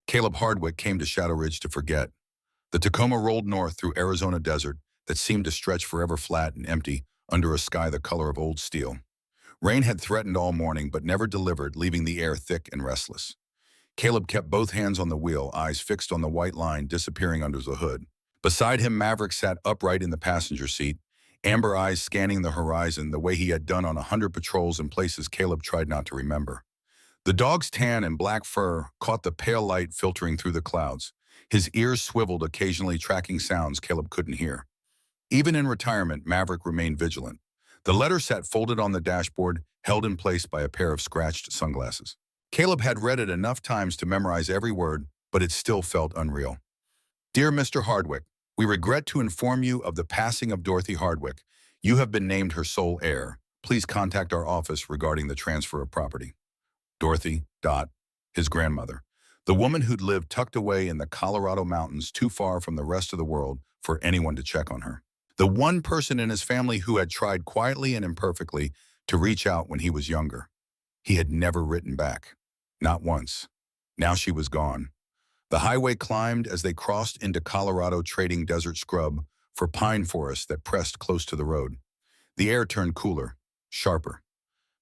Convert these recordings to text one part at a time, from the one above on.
Caleb Hardwick came to Shadow Ridge to forget. The Tacoma rolled north through Arizona desert that seemed to stretch forever flat and empty under a sky the color of old steel. Rain had threatened all morning but never delivered, leaving the air thick and restless. Caleb kept both hands on the wheel, eyes fixed on the white line disappearing under the hood. Beside him, Maverick sat upright in the passenger seat, amber eyes scanning the horizon the way he had done on 100 patrols in places Caleb tried not to remember. The dog's tan and black fur caught the pale light filtering through the clouds. His ears swiveled, occasionally tracking sounds Caleb couldn't hear. Even in retirement, Maverick remained vigilant. The letter sat folded on the dashboard, held in place by a pair of scratched sunglasses. Caleb had read it enough times to memorize every word, but it still felt unreal. Dear Mr. Hardwick, we regret to inform you of the passing of Dorothy Hardwick. You have been named her sole heir. Please contact our office regarding the transfer of property. Dorothy, his grandmother. The woman who'd lived tucked away in the Colorado mountains too far from the rest of the world for anyone to check on her. The one person in his family who had tried quietly and imperfectly to reach out when he was younger. He had never written back. Not once. Now she was gone. The highway climbed as they crossed into Colorado trading desert scrub for pine forests that pressed close to the road. The air turned cooler, sharper.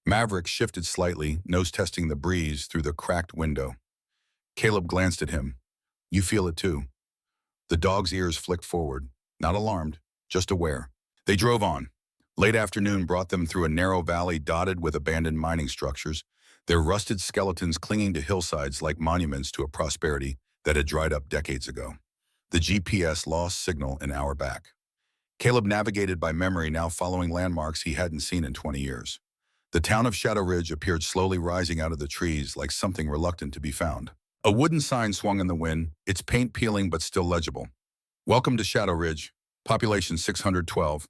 Maverick shifted slightly, nose-testing the breeze through the cracked window. Caleb glanced at him. You feel it too. The dog's ears flicked forward, not alarmed, just aware. They drove on. Late afternoon brought them through a narrow valley dotted with abandoned mining structures, their rusted skeletons clinging to hillsides like monuments to a prosperity that had dried up decades ago. The GPS lost signal an hour back. Caleb navigated by memory, now following landmarks he hadn't seen in 20 years. The town of Shadow Ridge appeared slowly rising out of the trees like something reluctant to be found. A wooden sign swung in the wind, its paint peeling but still legible. Welcome to Shadow Ridge, population 612.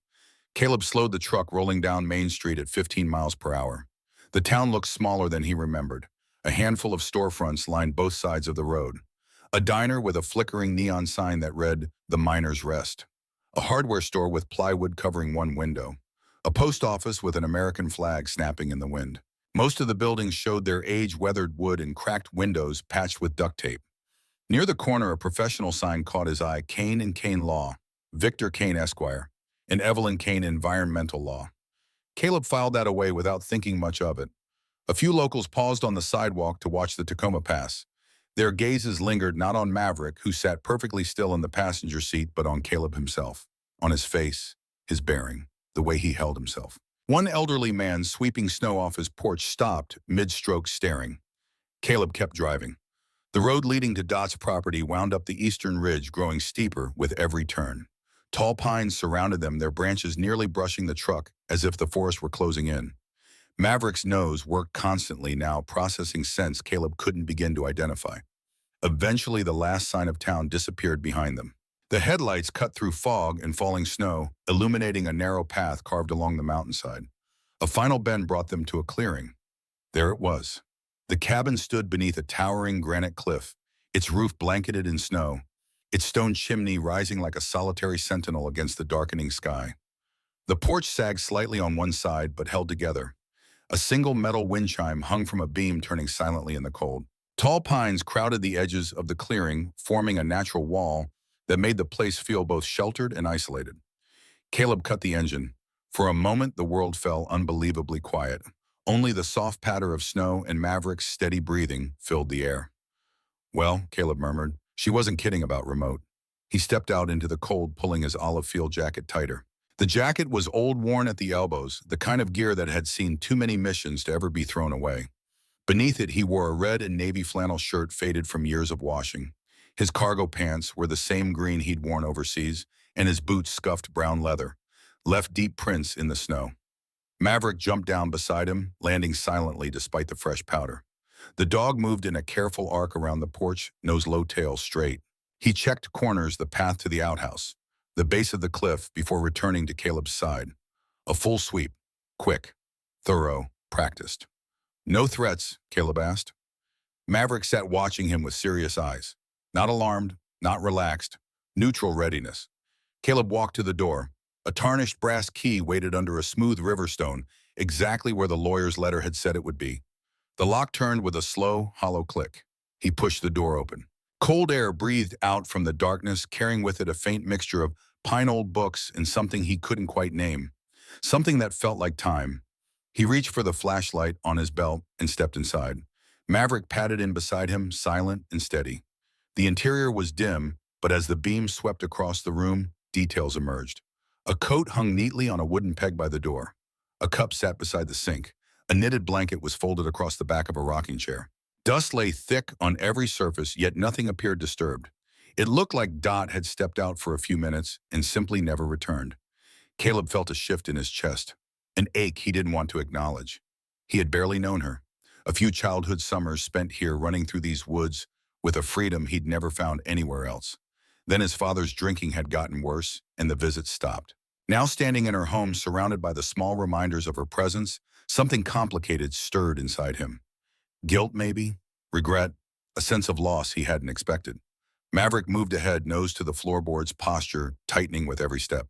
Caleb slowed the truck, rolling down Main Street at 15 miles per hour. The town looked smaller than he remembered. A handful of storefronts lined both sides of the road. A diner with a flickering neon sign that read, The Miner's Rest. A hardware store with plywood covering one window. A post office with an American flag snapping in the wind. Most of the buildings showed their age-weathered wood and cracked windows patched with duct tape. Near the corner, a professional sign caught his eye: Kane and Kane Law, Victor Kane Esquire, and Evelyn Kane Environmental Law. Caleb filed that away without thinking much of it. A few locals paused on the sidewalk to watch the Tacoma pass. Their gazes lingered not on Maverick, who sat perfectly still in the passenger seat, but on Caleb himself, on his face, his bearing, the way he held himself. One elderly man sweeping snow off his porch stopped, mid-stroke, staring. Caleb kept driving. The road leading to Dot's property wound up the eastern ridge, growing steeper with every turn. Tall pines surrounded them, their branches nearly brushing the truck as if the forest were closing in. Maverick's nose worked constantly now, processing scents Caleb couldn't begin to identify. Eventually, the last sign of town disappeared behind them. The headlights cut through fog and falling snow, illuminating a narrow path carved along the mountainside. A final bend brought them to a clearing. There it was. The cabin stood beneath a towering granite cliff, its roof blanketed in snow, its stone chimney rising like a solitary sentinel against the darkening sky. The porch sagged slightly on one side but held together. A single metal wind chime hung from a beam, turning silently in the cold. Tall pines crowded the edges of the clearing, forming a natural wall that made the place feel both sheltered and isolated. Caleb cut the engine. For a moment, the world fell unbelievably quiet. Only the soft patter of snow and Maverick's steady breathing filled the air. Well, Caleb murmured. She wasn't kidding about remote. He stepped out into the cold, pulling his olive field jacket tighter. The jacket was old, worn at the elbows, the kind of gear that had seen too many missions to ever be thrown away. Beneath it, he wore a red and navy flannel shirt faded from years of washing. His cargo pants were the same green he'd worn overseas, and his boots scuffed brown leather, left deep prints in the snow. Maverick jumped down beside him, landing silently despite the fresh powder. The dog moved in a careful arc around the porch, nose low, tail straight. He checked corners, the path to the outhouse, the base of the cliff, before returning to Caleb's side. A full sweep, quick, thorough, practiced. No threats, Caleb asked. Maverick sat watching him with serious eyes. Not alarmed, not relaxed, neutral readiness. Caleb walked to the door. A tarnished brass key waited under a smooth river stone, exactly where the lawyer's letter had said it would be. The lock turned with a slow, hollow click. He pushed the door open. Cold air breathed out from the darkness, carrying with it a faint mixture of pine-old books and something he couldn't quite name. Something that felt like time. He reached for the flashlight on his belt and stepped inside. Maverick padded in beside him, silent and steady. The interior was dim, but as the beam swept across the room, details emerged. A coat hung neatly on a wooden peg by the door. A cup sat beside the sink. A knitted blanket was folded across the back of a rocking chair. Dust lay thick on every surface, yet nothing appeared disturbed. It looked like Dot had stepped out for a few minutes and simply never returned. Caleb felt a shift in his chest, an ache he didn't want to acknowledge. He had barely known her. A few childhood summers spent here running through these woods with a freedom he'd never found anywhere else. Then his father's drinking had gotten worse, and the visits stopped. Now standing in her home, surrounded by the small reminders of her presence, something complicated stirred inside him. Guilt, maybe? Regret? A sense of loss he hadn't expected. Maverick moved ahead, nose to the floorboards, posture tightening with every step.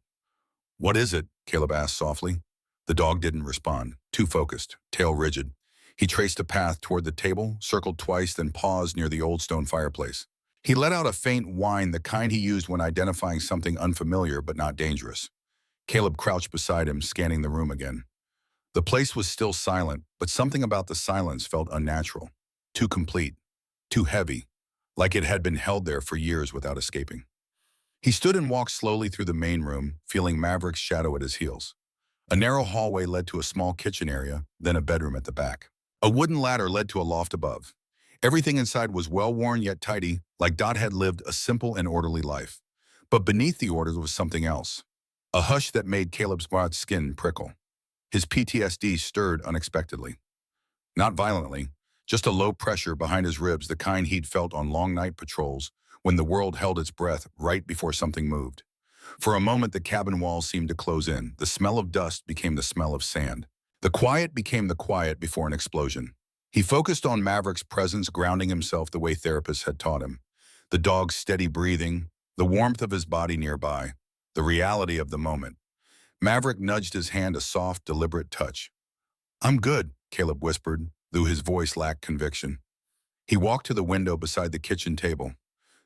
"What is it?" Caleb asked softly. The dog didn't respond, too focused, tail rigid. He traced a path toward the table, circled twice, then paused near the old stone fireplace. He let out a faint whine, the kind he used when identifying something unfamiliar but not dangerous. Caleb crouched beside him, scanning the room again. The place was still silent, but something about the silence felt unnatural, too complete, too heavy, like it had been held there for years without escaping. He stood and walked slowly through the main room, feeling Maverick's shadow at his heels. A narrow hallway led to a small kitchen area, then a bedroom at the back. A wooden ladder led to a loft above. Everything inside was well-worn yet tidy, like Dot had lived a simple and orderly life. But beneath the order was something else. A hush that made Caleb's broad skin prickle. His PTSD stirred unexpectedly. Not violently, just a low pressure behind his ribs, the kind he'd felt on long night patrols when the world held its breath right before something moved. For a moment, the cabin walls seemed to close in. The smell of dust became the smell of sand. The quiet became the quiet before an explosion. He focused on Maverick's presence, grounding himself the way therapists had taught him. The dog's steady breathing, the warmth of his body nearby, the reality of the moment. Maverick nudged his hand, a soft, deliberate touch. "I'm good," Caleb whispered, though his voice lacked conviction. He walked to the window beside the kitchen table.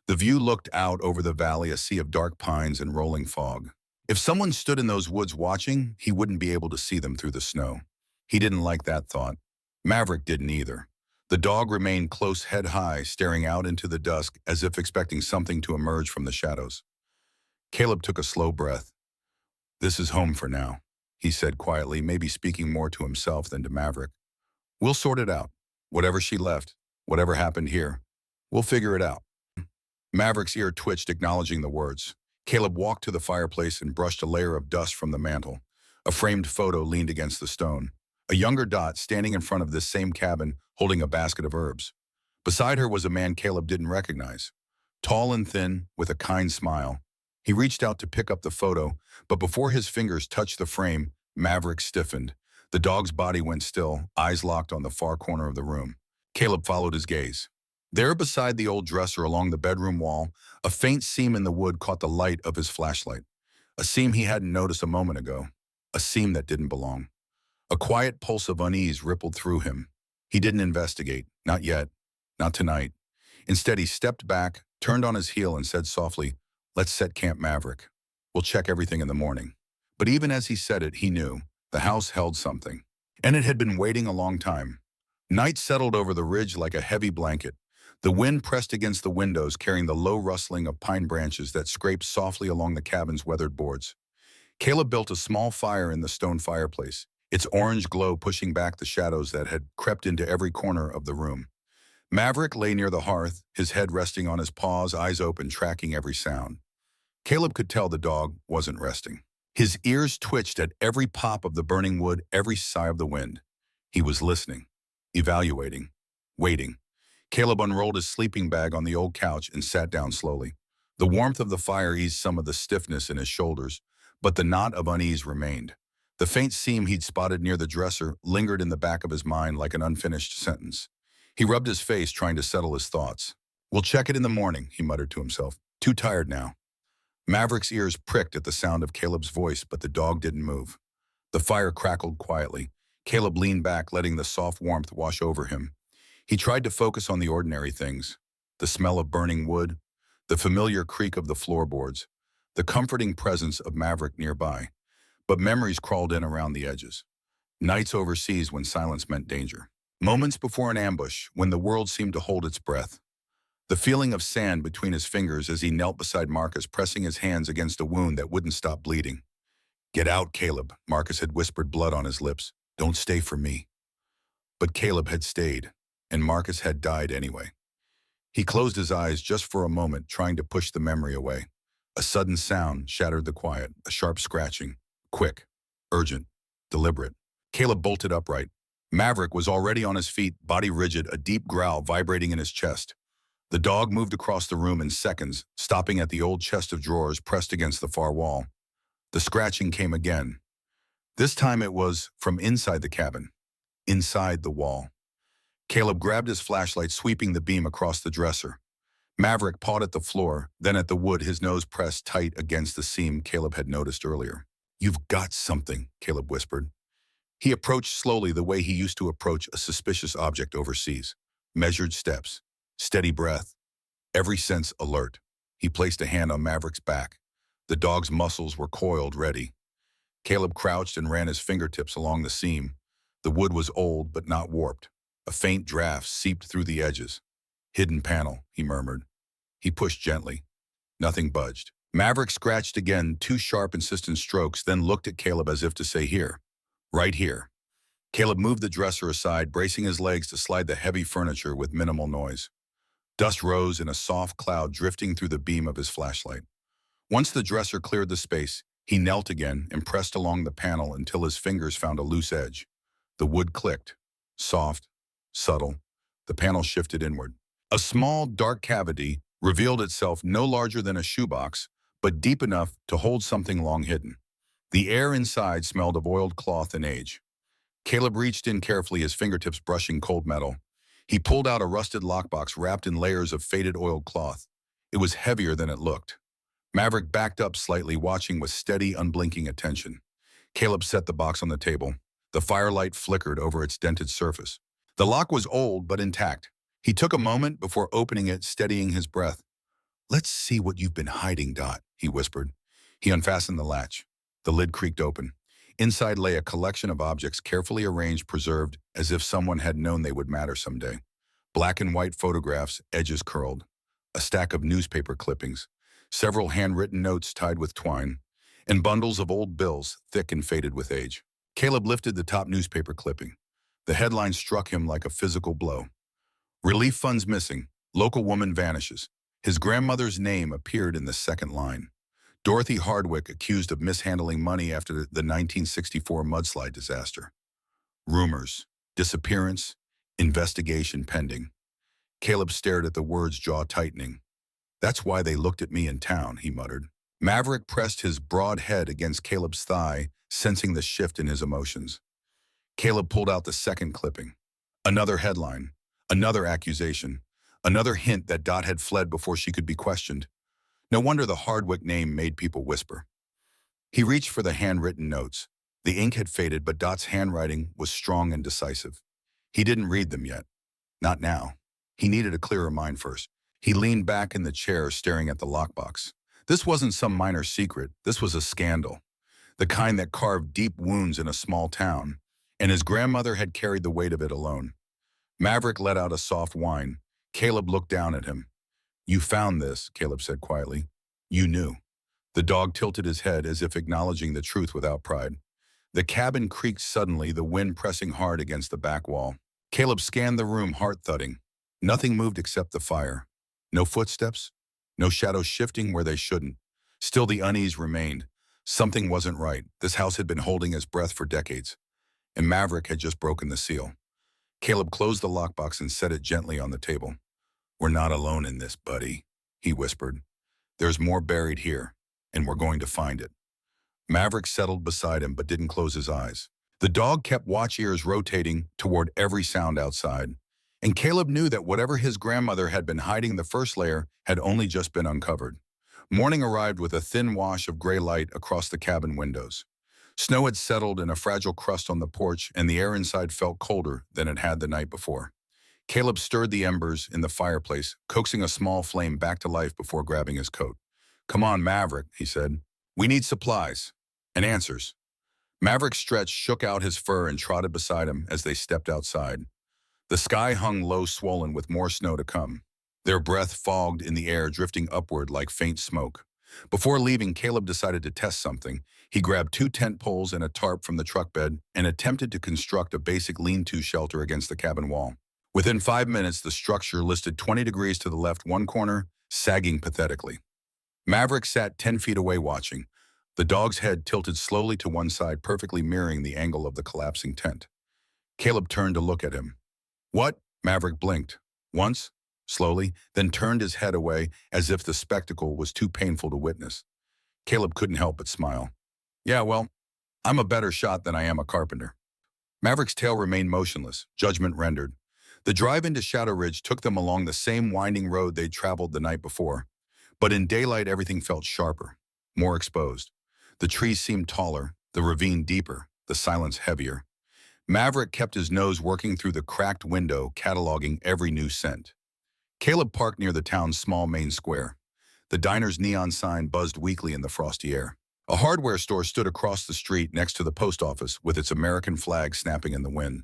The view looked out over the valley, a sea of dark pines and rolling fog. If someone stood in those woods watching, he wouldn't be able to see them through the snow. He didn't like that thought. Maverick didn't either. The dog remained close, head high, staring out into the dusk as if expecting something to emerge from the shadows. Caleb took a slow breath. "This is home for now," he said quietly, maybe speaking more to himself than to Maverick. "We'll sort it out. Whatever she left, whatever happened here, we'll figure it out." Maverick's ear twitched, acknowledging the words. Caleb walked to the fireplace and brushed a layer of dust from the mantel. A framed photo leaned against the stone. A younger Dot standing in front of this same cabin, holding a basket of herbs. Beside her was a man Caleb didn't recognize. Tall and thin, with a kind smile. He reached out to pick up the photo, but before his fingers touched the frame, Maverick stiffened. The dog's body went still, eyes locked on the far corner of the room. Caleb followed his gaze. There beside the old dresser along the bedroom wall, a faint seam in the wood caught the light of his flashlight. A seam he hadn't noticed a moment ago. A seam that didn't belong. A quiet pulse of unease rippled through him. He didn't investigate. Not yet. Not tonight. Instead, he stepped back, turned on his heel, and said softly, "Let's set camp, Maverick. We'll check everything in the morning." But even as he said it, he knew the house held something. And it had been waiting a long time. Night settled over the ridge like a heavy blanket. The wind pressed against the windows, carrying the low rustling of pine branches that scraped softly along the cabin's weathered boards. Caleb built a small fire in the stone fireplace, its orange glow pushing back the shadows that had crept into every corner of the room. Maverick lay near the hearth, his head resting on his paws, eyes open, tracking every sound. Caleb could tell the dog wasn't resting. His ears twitched at every pop of the burning wood, every sigh of the wind. He was listening, evaluating, waiting. Caleb unrolled his sleeping bag on the old couch and sat down slowly. The warmth of the fire eased some of the stiffness in his shoulders, but the knot of unease remained. The faint seam he'd spotted near the dresser lingered in the back of his mind like an unfinished sentence. He rubbed his face, trying to settle his thoughts. "We'll check it in the morning," he muttered to himself. "Too tired now." Maverick's ears pricked at the sound of Caleb's voice, but the dog didn't move. The fire crackled quietly. Caleb leaned back, letting the soft warmth wash over him. He tried to focus on the ordinary things. the smell of burning wood, the familiar creak of the floorboards, the comforting presence of Maverick nearby. But memories crawled in around the edges. Nights overseas when silence meant danger. Moments before an ambush when the world seemed to hold its breath. The feeling of sand between his fingers as he knelt beside Marcus, pressing his hands against a wound that wouldn't stop bleeding. "Get out, Caleb," Marcus had whispered, blood on his lips. "Don't stay for me." But Caleb had stayed, and Marcus had died anyway. He closed his eyes just for a moment, trying to push the memory away. A sudden sound shattered the quiet, a sharp scratching. Quick, urgent, deliberate. Caleb bolted upright. Maverick was already on his feet, body rigid, a deep growl vibrating in his chest. The dog moved across the room in seconds, stopping at the old chest of drawers pressed against the far wall. The scratching came again. This time it was from inside the cabin, inside the wall. Caleb grabbed his flashlight, sweeping the beam across the dresser. Maverick pawed at the floor, then at the wood, his nose pressed tight against the seam Caleb had noticed earlier. "You've got something," Caleb whispered. He approached slowly, the way he used to approach a suspicious object overseas. Measured steps, steady breath, every sense alert. He placed a hand on Maverick's back. The dog's muscles were coiled, ready. Caleb crouched and ran his fingertips along the seam. The wood was old but not warped. A faint draft seeped through the edges. "Hidden panel," he murmured. He pushed gently. Nothing budged. Maverick scratched again, two sharp, insistent strokes, then looked at Caleb as if to say, "Here. Right here." Caleb moved the dresser aside, bracing his legs to slide the heavy furniture with minimal noise. Dust rose in a soft cloud, drifting through the beam of his flashlight. Once the dresser cleared the space, he knelt again and pressed along the panel until his fingers found a loose edge. The wood clicked. Soft, subtle. The panel shifted inward. A small, dark cavity revealed itself, no larger than a shoebox, but deep enough to hold something long hidden. The air inside smelled of oiled cloth and age. Caleb reached in carefully, his fingertips brushing cold metal. He pulled out a rusted lockbox wrapped in layers of faded oiled cloth. It was heavier than it looked. Maverick backed up slightly, watching with steady, unblinking attention. Caleb set the box on the table. The firelight flickered over its dented surface. The lock was old but intact. He took a moment before opening it, steadying his breath. "Let's see what you've been hiding, Dot," he whispered. He unfastened the latch. The lid creaked open. Inside lay a collection of objects, carefully arranged, preserved, as if someone had known they would matter someday. Black and white photographs, edges curled. A stack of newspaper clippings. Several handwritten notes tied with twine. And bundles of old bills, thick and faded with age. Caleb lifted the top newspaper clipping. The headline struck him like a physical blow. "Relief funds missing. Local woman vanishes." His grandmother's name appeared in the second line. Dorothy Hardwick accused of mishandling money after the 1964 mudslide disaster. Rumors, disappearance, investigation pending. Caleb stared at the words, jaw tightening. "That's why they looked at me in town," he muttered. Maverick pressed his broad head against Caleb's thigh, sensing the shift in his emotions. Caleb pulled out the second clipping. Another headline, another accusation, another hint that Dot had fled before she could be questioned. No wonder the Hardwick name made people whisper. He reached for the handwritten notes. The ink had faded, but Dot's handwriting was strong and decisive. He didn't read them yet. Not now. He needed a clearer mind first. He leaned back in the chair, staring at the lockbox. This wasn't some minor secret. This was a scandal. The kind that carved deep wounds in a small town. And his grandmother had carried the weight of it alone. Maverick let out a soft whine. Caleb looked down at him. "You found this," Caleb said quietly. "You knew." The dog tilted his head as if acknowledging the truth without pride. The cabin creaked suddenly, the wind pressing hard against the back wall. Caleb scanned the room, heart thudding. Nothing moved except the fire. No footsteps, no shadows shifting where they shouldn't. Still the unease remained. Something wasn't right. This house had been holding his breath for decades. And Maverick had just broken the seal. Caleb closed the lockbox and set it gently on the table. "We're not alone in this, buddy," he whispered. "There's more buried here, and we're going to find it." Maverick settled beside him but didn't close his eyes. The dog kept watch ears rotating toward every sound outside. And Caleb knew that whatever his grandmother had been hiding, the first layer had only just been uncovered. Morning arrived with a thin wash of gray light across the cabin windows. Snow had settled in a fragile crust on the porch, and the air inside felt colder than it had the night before. Caleb stirred the embers in the fireplace, coaxing a small flame back to life before grabbing his coat. "Come on, Maverick," he said. "We need supplies. And answers." Maverick stretched, shook out his fur, and trotted beside him as they stepped outside. The sky hung low, swollen with more snow to come. Their breath fogged in the air, drifting upward like faint smoke. Before leaving, Caleb decided to test something. He grabbed 2 tent poles and a tarp from the truck bed and attempted to construct a basic lean-to shelter against the cabin wall. Within 5 minutes, the structure listed 20 degrees to the left, one corner sagging pathetically. Maverick sat 10 feet away watching. The dog's head tilted slowly to one side, perfectly mirroring the angle of the collapsing tent. Caleb turned to look at him. "What?" Maverick blinked. Once, slowly, then turned his head away as if the spectacle was too painful to witness. Caleb couldn't help but smile. "Yeah, well, I'm a better shot than I am a carpenter." Maverick's tail remained motionless, judgment rendered. The drive into Shadow Ridge took them along the same winding road they'd traveled the night before. But in daylight, everything felt sharper, more exposed. The trees seemed taller, the ravine deeper, the silence heavier. Maverick kept his nose working through the cracked window, cataloging every new scent. Caleb parked near the town's small main square. The diner's neon sign buzzed weakly in the frosty air. A hardware store stood across the street next to the post office with its American flag snapping in the wind.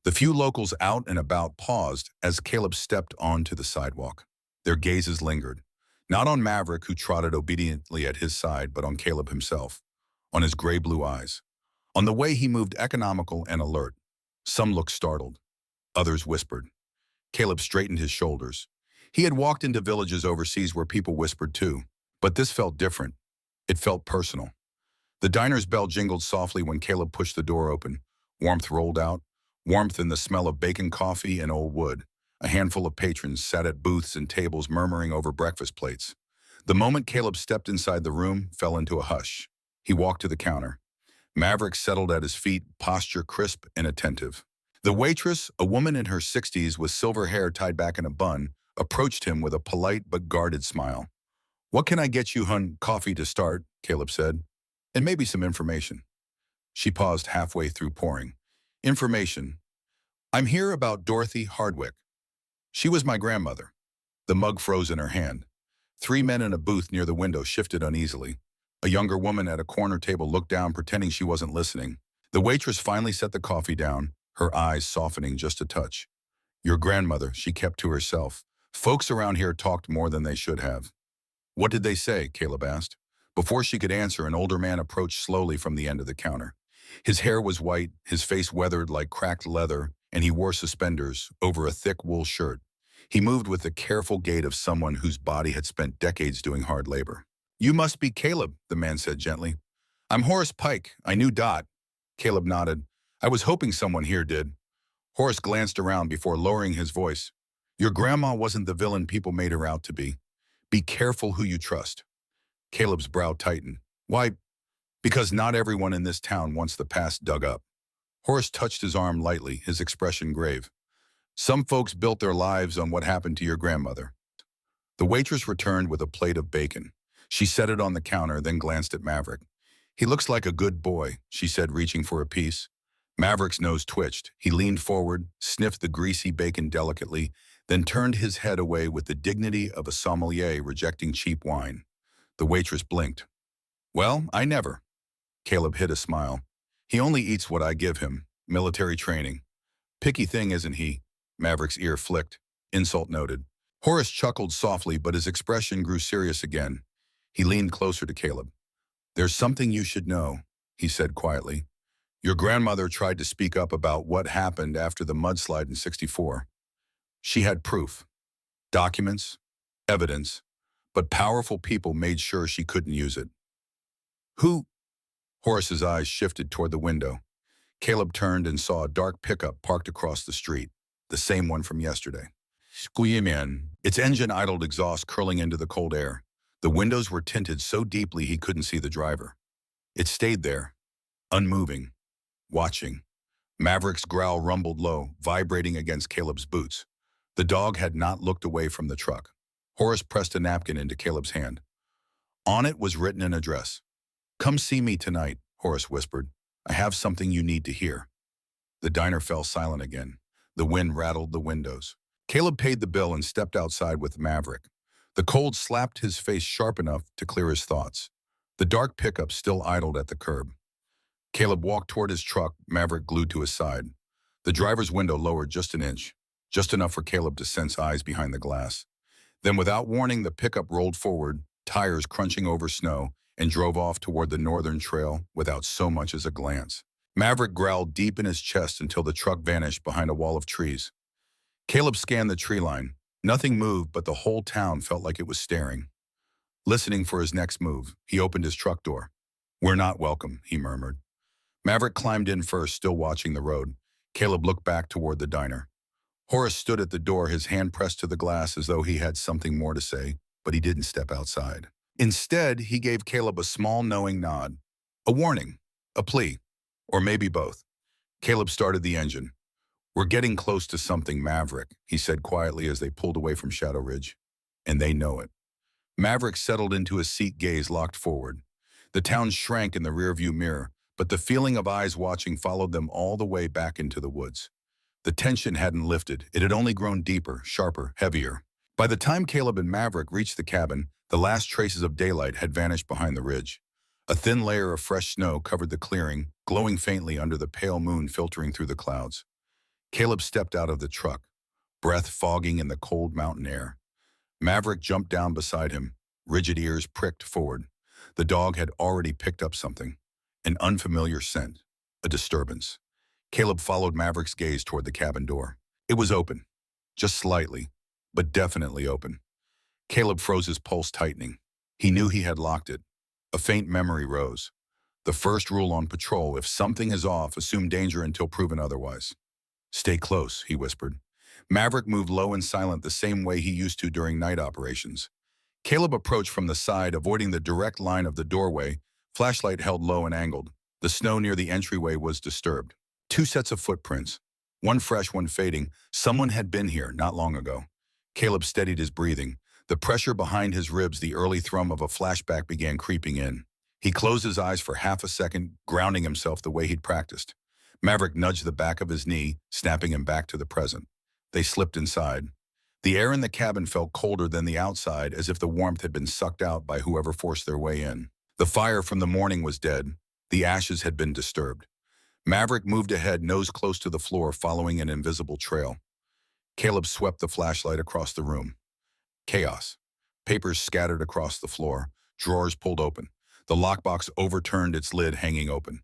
The few locals out and about paused as Caleb stepped onto the sidewalk. Their gazes lingered, not on Maverick, who trotted obediently at his side, but on Caleb himself, on his gray-blue eyes, on the way he moved, economical and alert. Some looked startled. Others whispered. Caleb straightened his shoulders. He had walked into villages overseas where people whispered too, but this felt different. It felt personal. The diner's bell jingled softly when Caleb pushed the door open. Warmth rolled out, warmth in the smell of bacon, coffee, and old wood. A handful of patrons sat at booths and tables murmuring over breakfast plates. The moment Caleb stepped inside the room, fell into a hush. He walked to the counter. Maverick settled at his feet, posture crisp and attentive. The waitress, a woman in her 60s with silver hair tied back in a bun, approached him with a polite but guarded smile. "What can I get you, hun?" "Coffee to start," Caleb said. "And maybe some information." She paused halfway through pouring. "Information. I'm here about Dorothy Hardwick. She was my grandmother." The mug froze in her hand. 3 men in a booth near the window shifted uneasily. A younger woman at a corner table looked down, pretending she wasn't listening. The waitress finally set the coffee down, her eyes softening just a touch. "Your grandmother," she kept to herself. "Folks around here talked more than they should have." "What did they say?" Caleb asked. Before she could answer, an older man approached slowly from the end of the counter. His hair was white, his face weathered like cracked leather, and he wore suspenders over a thick wool shirt. He moved with the careful gait of someone whose body had spent decades doing hard labor. "You must be Caleb," the man said gently. "I'm Horace Pike. I knew Dot." Caleb nodded. "I was hoping someone here did." Horace glanced around before lowering his voice. "Your grandma wasn't the villain people made her out to be. Be careful who you trust." Caleb's brow tightened. "Why?" "Because not everyone in this town wants the past dug up." Horace touched his arm lightly, his expression grave. "Some folks built their lives on what happened to your grandmother." The waitress returned with a plate of bacon. She set it on the counter, then glanced at Maverick. "He looks like a good boy," she said, reaching for a piece. Maverick's nose twitched. He leaned forward, sniffed the greasy bacon delicately, then turned his head away with the dignity of a sommelier rejecting cheap wine. The waitress blinked. "Well, I never." Caleb hid a smile. "He only eats what I give him. Military training." "Picky thing, isn't he?" Maverick's ear flicked. Insult noted. Horace chuckled softly, but his expression grew serious again. He leaned closer to Caleb. "There's something you should know," he said quietly. "Your grandmother tried to speak up about what happened after the mudslide in '64. She had proof, documents, evidence, but powerful people made sure she couldn't use it." "Who?" Horace's eyes shifted toward the window. Caleb turned and saw a dark pickup parked across the street, the same one from yesterday. Squeamian, its engine idled, exhaust curling into the cold air. The windows were tinted so deeply he couldn't see the driver. It stayed there, unmoving, watching. Maverick's growl rumbled low, vibrating against Caleb's boots. The dog had not looked away from the truck. Horace pressed a napkin into Caleb's hand. On it was written an address. "Come see me tonight," Horace whispered. "I have something you need to hear." The diner fell silent again. The wind rattled the windows. Caleb paid the bill and stepped outside with Maverick. The cold slapped his face sharp enough to clear his thoughts. The dark pickup still idled at the curb. Caleb walked toward his truck, Maverick glued to his side. The driver's window lowered just an inch, just enough for Caleb to sense eyes behind the glass. Then without warning, the pickup rolled forward, tires crunching over snow, and drove off toward the northern trail without so much as a glance. Maverick growled deep in his chest until the truck vanished behind a wall of trees. Caleb scanned the tree line. Nothing moved, but the whole town felt like it was staring. Listening for his next move, he opened his truck door. "We're not welcome," he murmured. Maverick climbed in first, still watching the road. Caleb looked back toward the diner. Horace stood at the door, his hand pressed to the glass as though he had something more to say, but he didn't step outside. Instead, he gave Caleb a small, knowing nod. A warning, a plea, or maybe both. Caleb started the engine. "We're getting close to something, Maverick," he said quietly as they pulled away from Shadow Ridge. "And they know it." Maverick settled into his seat, gaze locked forward. The town shrank in the rearview mirror, but the feeling of eyes watching followed them all the way back into the woods. The tension hadn't lifted. It had only grown deeper, sharper, heavier. By the time Caleb and Maverick reached the cabin, the last traces of daylight had vanished behind the ridge. A thin layer of fresh snow covered the clearing, glowing faintly under the pale moon filtering through the clouds. Caleb stepped out of the truck, breath fogging in the cold mountain air. Maverick jumped down beside him, rigid ears pricked forward. The dog had already picked up something, an unfamiliar scent, a disturbance. Caleb followed Maverick's gaze toward the cabin door. It was open, just slightly, but definitely open. Caleb froze, his pulse tightening. He knew he had locked it. A faint memory rose. The first rule on patrol: if something is off, assume danger until proven otherwise. "Stay close," he whispered. Maverick moved low and silent, the same way he used to during night operations. Caleb approached from the side, avoiding the direct line of the doorway, flashlight held low and angled. The snow near the entryway was disturbed. 2 sets of footprints, one fresh, one fading. Someone had been here not long ago. Caleb steadied his breathing. The pressure behind his ribs, the early thrum of a flashback, began creeping in. He closed his eyes for half a second, grounding himself the way he'd practiced. Maverick nudged the back of his knee, snapping him back to the present. They slipped inside. The air in the cabin felt colder than the outside, as if the warmth had been sucked out by whoever forced their way in. The fire from the morning was dead. The ashes had been disturbed. Maverick moved ahead, nose close to the floor, following an invisible trail. Caleb swept the flashlight across the room. Chaos. Papers scattered across the floor, drawers pulled open. The lockbox overturned, its lid hanging open.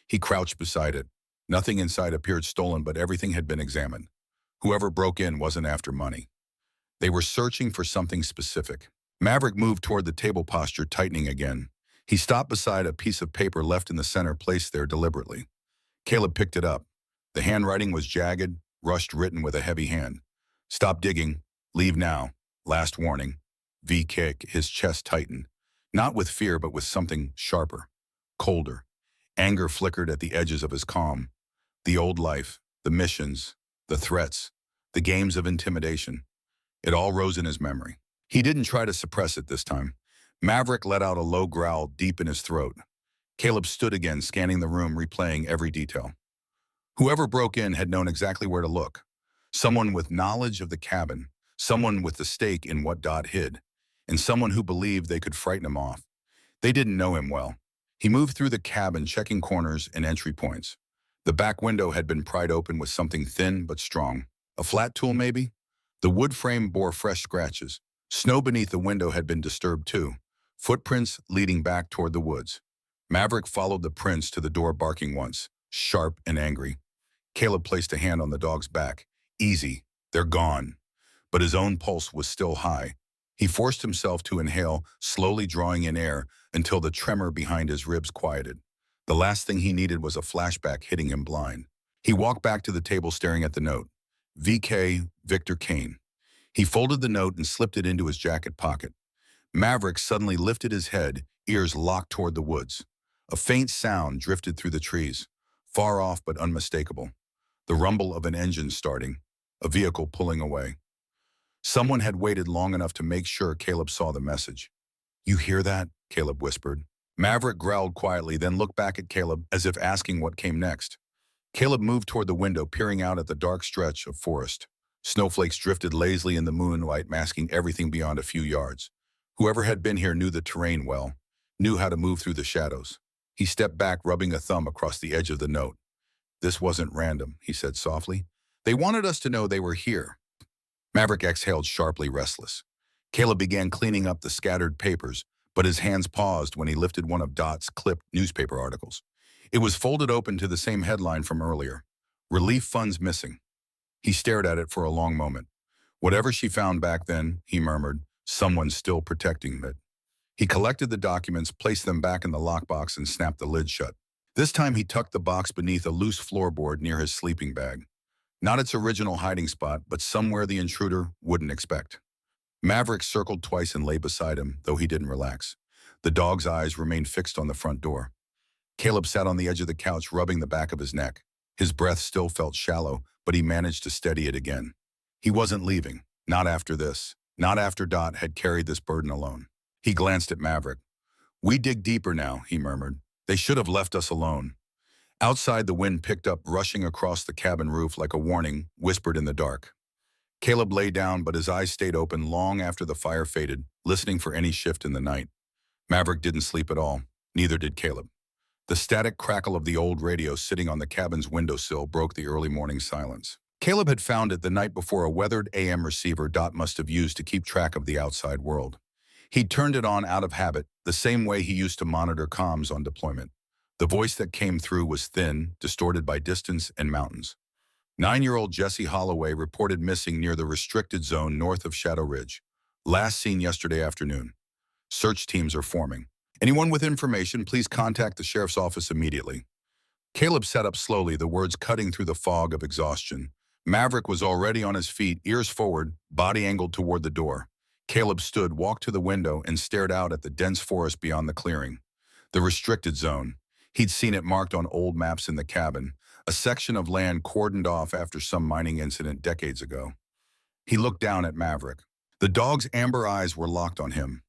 He crouched beside it. Nothing inside appeared stolen, but everything had been examined. Whoever broke in wasn't after money. They were searching for something specific. Maverick moved toward the table, posture tightening again. He stopped beside a piece of paper left in the center, placed there deliberately. Caleb picked it up. The handwriting was jagged, rushed, written with a heavy hand. "Stop digging. Leave now. Last warning." V-kick. His chest tightened. Not with fear, but with something sharper, colder. Anger flickered at the edges of his calm. The old life, the missions, the threats, the games of intimidation. It all rose in his memory. He didn't try to suppress it this time. Maverick let out a low growl deep in his throat. Caleb stood again, scanning the room, replaying every detail. Whoever broke in had known exactly where to look. Someone with knowledge of the cabin, someone with the stake in what Dot hid, and someone who believed they could frighten him off. They didn't know him well. He moved through the cabin, checking corners and entry points. The back window had been pried open with something thin but strong. A flat tool, maybe? The wood frame bore fresh scratches. Snow beneath the window had been disturbed too. Footprints leading back toward the woods. Maverick followed the prints to the door, barking once, sharp and angry. Caleb placed a hand on the dog's back. "Easy, they're gone." But his own pulse was still high. He forced himself to inhale, slowly drawing in air until the tremor behind his ribs quieted. The last thing he needed was a flashback hitting him blind. He walked back to the table, staring at the note. VK Victor Kane. He folded the note and slipped it into his jacket pocket. Maverick suddenly lifted his head, ears locked toward the woods. A faint sound drifted through the trees, far off but unmistakable. The rumble of an engine starting, a vehicle pulling away. Someone had waited long enough to make sure Caleb saw the message. "You hear that?" Caleb whispered. Maverick growled quietly, then looked back at Caleb as if asking what came next. Caleb moved toward the window, peering out at the dark stretch of forest. Snowflakes drifted lazily in the moonlight, masking everything beyond a few yards. Whoever had been here knew the terrain well, knew how to move through the shadows. He stepped back, rubbing a thumb across the edge of the note. "This wasn't random," he said softly. "They wanted us to know they were here." Maverick exhaled sharply, restless. Caleb began cleaning up the scattered papers, but his hands paused when he lifted one of Dot's clipped newspaper articles. It was folded open to the same headline from earlier: "Relief Funds Missing." He stared at it for a long moment. "Whatever she found back then," he murmured, "someone's still protecting it." He collected the documents, placed them back in the lockbox, and snapped the lid shut. This time he tucked the box beneath a loose floorboard near his sleeping bag. Not its original hiding spot, but somewhere the intruder wouldn't expect. Maverick circled twice and lay beside him, though he didn't relax. The dog's eyes remained fixed on the front door. Caleb sat on the edge of the couch, rubbing the back of his neck. His breath still felt shallow, but he managed to steady it again. He wasn't leaving. Not after this. Not after Dot had carried this burden alone. He glanced at Maverick. "We dig deeper now," he murmured. "They should have left us alone." Outside, the wind picked up, rushing across the cabin roof like a warning, whispered in the dark. Caleb lay down, but his eyes stayed open long after the fire faded, listening for any shift in the night. Maverick didn't sleep at all. Neither did Caleb. The static crackle of the old radio sitting on the cabin's windowsill broke the early morning silence. Caleb had found it the night before, a weathered AM receiver Dot must have used to keep track of the outside world. He'd turned it on out of habit, the same way he used to monitor comms on deployment. The voice that came through was thin, distorted by distance and mountains. 9-year-old Jesse Holloway reported missing near the restricted zone north of Shadow Ridge. Last seen yesterday afternoon. Search teams are forming. Anyone with information, please contact the sheriff's office immediately. Caleb sat up slowly, the words cutting through the fog of exhaustion. Maverick was already on his feet, ears forward, body angled toward the door. Caleb stood, walked to the window, and stared out at the dense forest beyond the clearing. The restricted zone. He'd seen it marked on old maps in the cabin, a section of land cordoned off after some mining incident decades ago. He looked down at Maverick. The dog's amber eyes were locked on him,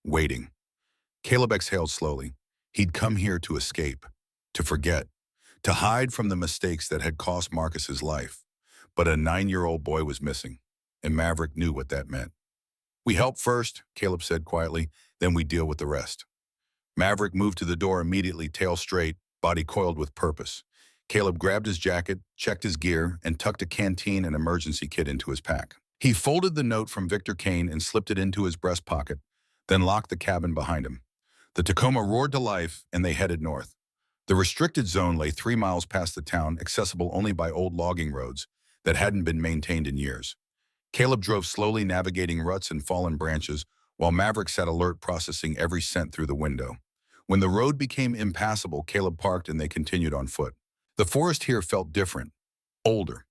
waiting. Caleb exhaled slowly. He'd come here to escape, to forget, to hide from the mistakes that had cost Marcus his life. But a 9-year-old boy was missing, and Maverick knew what that meant. "We help first," Caleb said quietly, "then we deal with the rest." Maverick moved to the door immediately, tail straight, body coiled with purpose. Caleb grabbed his jacket, checked his gear, and tucked a canteen and emergency kit into his pack. He folded the note from Victor Kane and slipped it into his breast pocket, then locked the cabin behind him. The Tacoma roared to life, and they headed north. The restricted zone lay 3 miles past the town, accessible only by old logging roads that hadn't been maintained in years. Caleb drove slowly, navigating ruts and fallen branches, while Maverick sat alert, processing every scent through the window. When the road became impassable, Caleb parked and they continued on foot. The forest here felt different, older.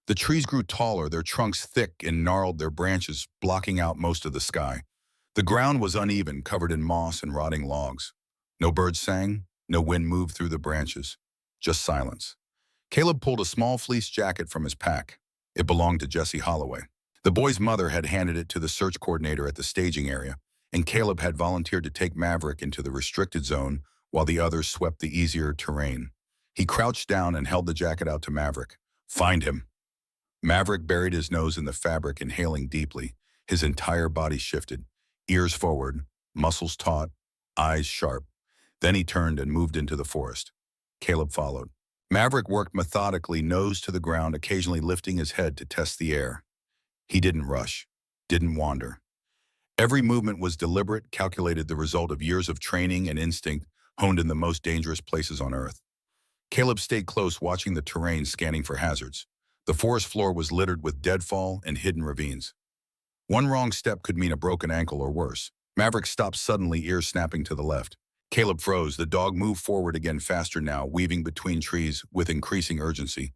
The trees grew taller, their trunks thick and gnarled, their branches blocking out most of the sky. The ground was uneven, covered in moss and rotting logs. No birds sang, no wind moved through the branches, just silence. Caleb pulled a small fleece jacket from his pack. It belonged to Jesse Holloway. The boy's mother had handed it to the search coordinator at the staging area, and Caleb had volunteered to take Maverick into the restricted zone while the others swept the easier terrain. He crouched down and held the jacket out to Maverick. "Find him." Maverick buried his nose in the fabric, inhaling deeply. His entire body shifted, ears forward, muscles taut, eyes sharp. Then he turned and moved into the forest. Caleb followed. Maverick worked methodically, nose to the ground, occasionally lifting his head to test the air. He didn't rush, didn't wander. Every movement was deliberate, calculated, the result of years of training and instinct honed in the most dangerous places on Earth. Caleb stayed close, watching the terrain, scanning for hazards. The forest floor was littered with deadfall and hidden ravines. One wrong step could mean a broken ankle or worse. Maverick stopped suddenly, ears snapping to the left. Caleb froze. The dog moved forward again, faster now, weaving between trees with increasing urgency.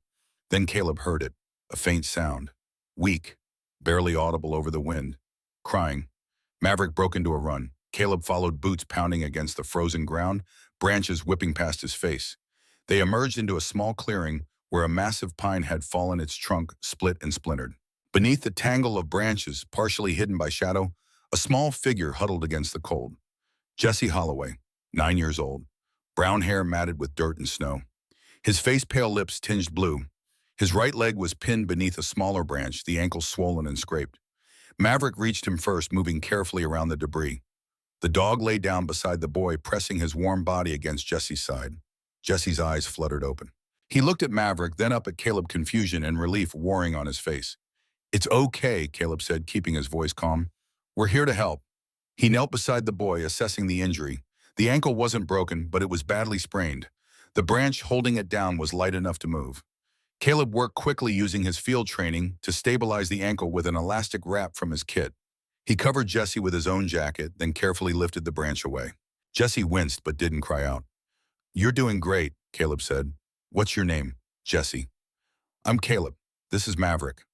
Then Caleb heard it, a faint sound, weak, barely audible over the wind, crying. Maverick broke into a run. Caleb followed, boots pounding against the frozen ground, branches whipping past his face. They emerged into a small clearing where a massive pine had fallen, its trunk split and splintered. Beneath the tangle of branches, partially hidden by shadow, a small figure huddled against the cold. Jesse Holloway, 9 years old, brown hair matted with dirt and snow. His face pale lips tinged blue. His right leg was pinned beneath a smaller branch, the ankle swollen and scraped. Maverick reached him first, moving carefully around the debris. The dog lay down beside the boy, pressing his warm body against Jesse's side. Jesse's eyes fluttered open. He looked at Maverick, then up at Caleb, confusion and relief warring on his face. "It's okay," Caleb said, keeping his voice calm. "We're here to help." He knelt beside the boy, assessing the injury. The ankle wasn't broken, but it was badly sprained. The branch holding it down was light enough to move. Caleb worked quickly, using his field training to stabilize the ankle with an elastic wrap from his kit. He covered Jesse with his own jacket, then carefully lifted the branch away. Jesse winced but didn't cry out. "You're doing great," Caleb said. "What's your name?" "Jesse." "I'm Caleb. This is Maverick."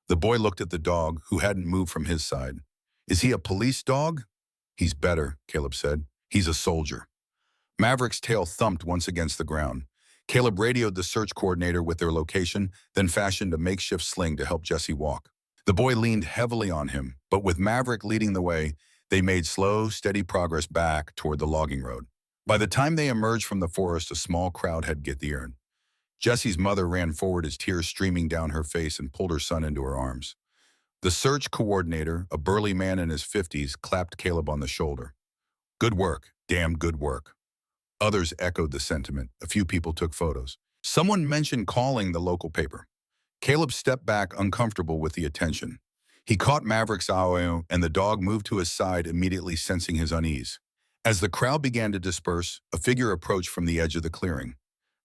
The boy looked at the dog, who hadn't moved from his side. "Is he a police dog?" "He's better," Caleb said. "He's a soldier." Maverick's tail thumped once against the ground. Caleb radioed the search coordinator with their location, then fashioned a makeshift sling to help Jesse walk. The boy leaned heavily on him, but with Maverick leading the way, they made slow, steady progress back toward the logging road. By the time they emerged from the forest, a small crowd had gathered. Jesse's mother ran forward as tears streaming down her face and pulled her son into her arms. The search coordinator, a burly man in his 50s, clapped Caleb on the shoulder. "Good work, damn good work." Others echoed the sentiment. A few people took photos. Someone mentioned calling the local paper. Caleb stepped back, uncomfortable with the attention. He caught Maverick's eye, and the dog moved to his side, immediately sensing his unease. As the crowd began to disperse, a figure approached from the edge of the clearing.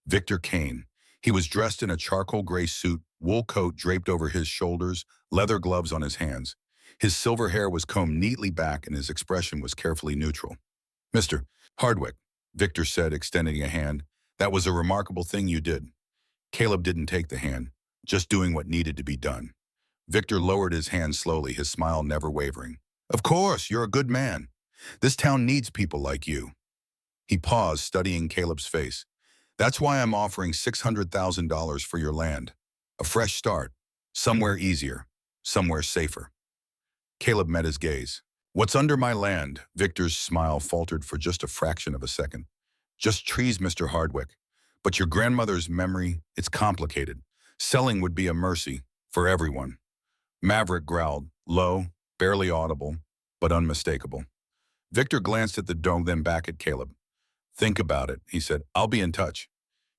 Victor Kane. He was dressed in a charcoal gray suit, wool coat draped over his shoulders, leather gloves on his hands. His silver hair was combed neatly back, and his expression was carefully neutral. "Mr. Hardwick," Victor said, extending a hand. "That was a remarkable thing you did." Caleb didn't take the hand, just doing what needed to be done. Victor lowered his hand slowly, his smile never wavering. "Of course, you're a good man. This town needs people like you." He paused, studying Caleb's face. "That's why I'm offering $600,000 for your land. A fresh start. Somewhere easier. Somewhere safer." Caleb met his gaze. "What's under my land?" Victor's smile faltered for just a fraction of a second. "Just trees, Mr. Hardwick. But your grandmother's memory, it's complicated. Selling would be a mercy for everyone." Maverick growled, low, barely audible, but unmistakable. Victor glanced at the dog, then back at Caleb. "Think about it," he said. "I'll be in touch."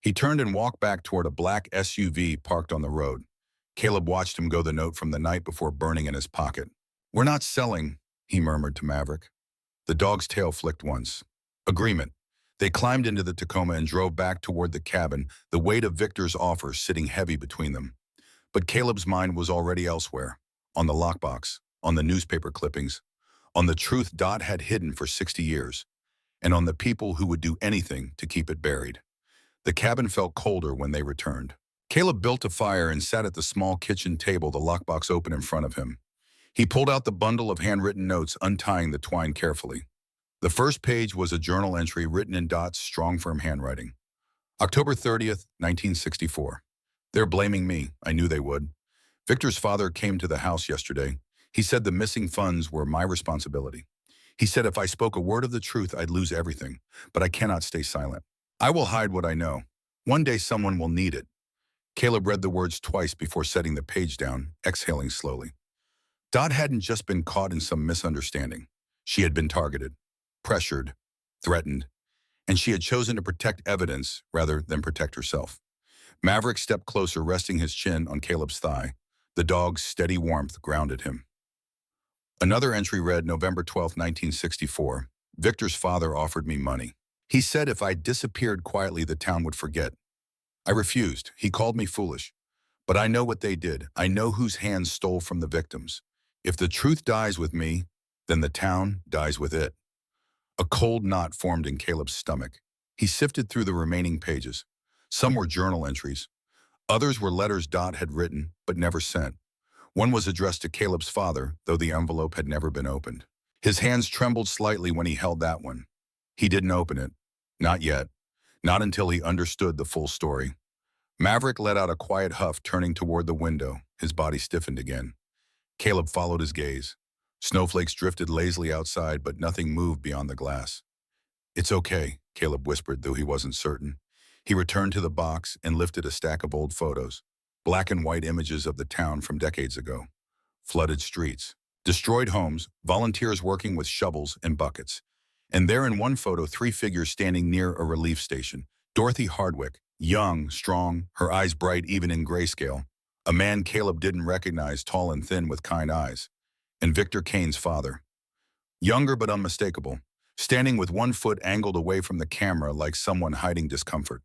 He turned and walked back toward a black SUV parked on the road. Caleb watched him go, the note from the night before burning in his pocket. "We're not selling," he murmured to Maverick. The dog's tail flicked once. "Agreement." They climbed into the Tacoma and drove back toward the cabin, the weight of Victor's offer sitting heavy between them. But Caleb's mind was already elsewhere, on the lockbox, on the newspaper clippings, on the truth Dot had hidden for 60 years, and on the people who would do anything to keep it buried. The cabin felt colder when they returned. Caleb built a fire and sat at the small kitchen table, the lockbox open in front of him. He pulled out the bundle of handwritten notes, untying the twine carefully. The first page was a journal entry written in Dot's strong, firm handwriting. October 30th, 1964. "They're blaming me. I knew they would. Victor's father came to the house yesterday. He said the missing funds were my responsibility. He said if I spoke a word of the truth, I'd lose everything, but I cannot stay silent. I will hide what I know. One day someone will need it." Caleb read the words twice before setting the page down, exhaling slowly. Dot hadn't just been caught in some misunderstanding. She had been targeted, pressured, threatened, and she had chosen to protect evidence rather than protect herself. Maverick stepped closer, resting his chin on Caleb's thigh. The dog's steady warmth grounded him. Another entry read, November 12, 1964. "Victor's father offered me money. He said if I disappeared quietly, the town would forget. I refused. He called me foolish. But I know what they did. I know whose hands stole from the victims. If the truth dies with me, then the town dies with it." A cold knot formed in Caleb's stomach. He sifted through the remaining pages. Some were journal entries. Others were letters Dot had written but never sent. One was addressed to Caleb's father, though the envelope had never been opened. His hands trembled slightly when he held that one. He didn't open it. Not yet. Not until he understood the full story. Maverick let out a quiet huff, turning toward the window. His body stiffened again. Caleb followed his gaze. Snowflakes drifted lazily outside, but nothing moved beyond the glass. "It's okay," Caleb whispered, though he wasn't certain. He returned to the box and lifted a stack of old photos, black and white images of the town from decades ago. Flooded streets, destroyed homes, volunteers working with shovels and buckets. And there in one photo, three figures standing near a relief station. Dorothy Hardwick, young, strong, her eyes bright even in grayscale. A man Caleb didn't recognize, tall and thin with kind eyes. And Victor Kane's father, younger but unmistakable, standing with one foot angled away from the camera like someone hiding discomfort.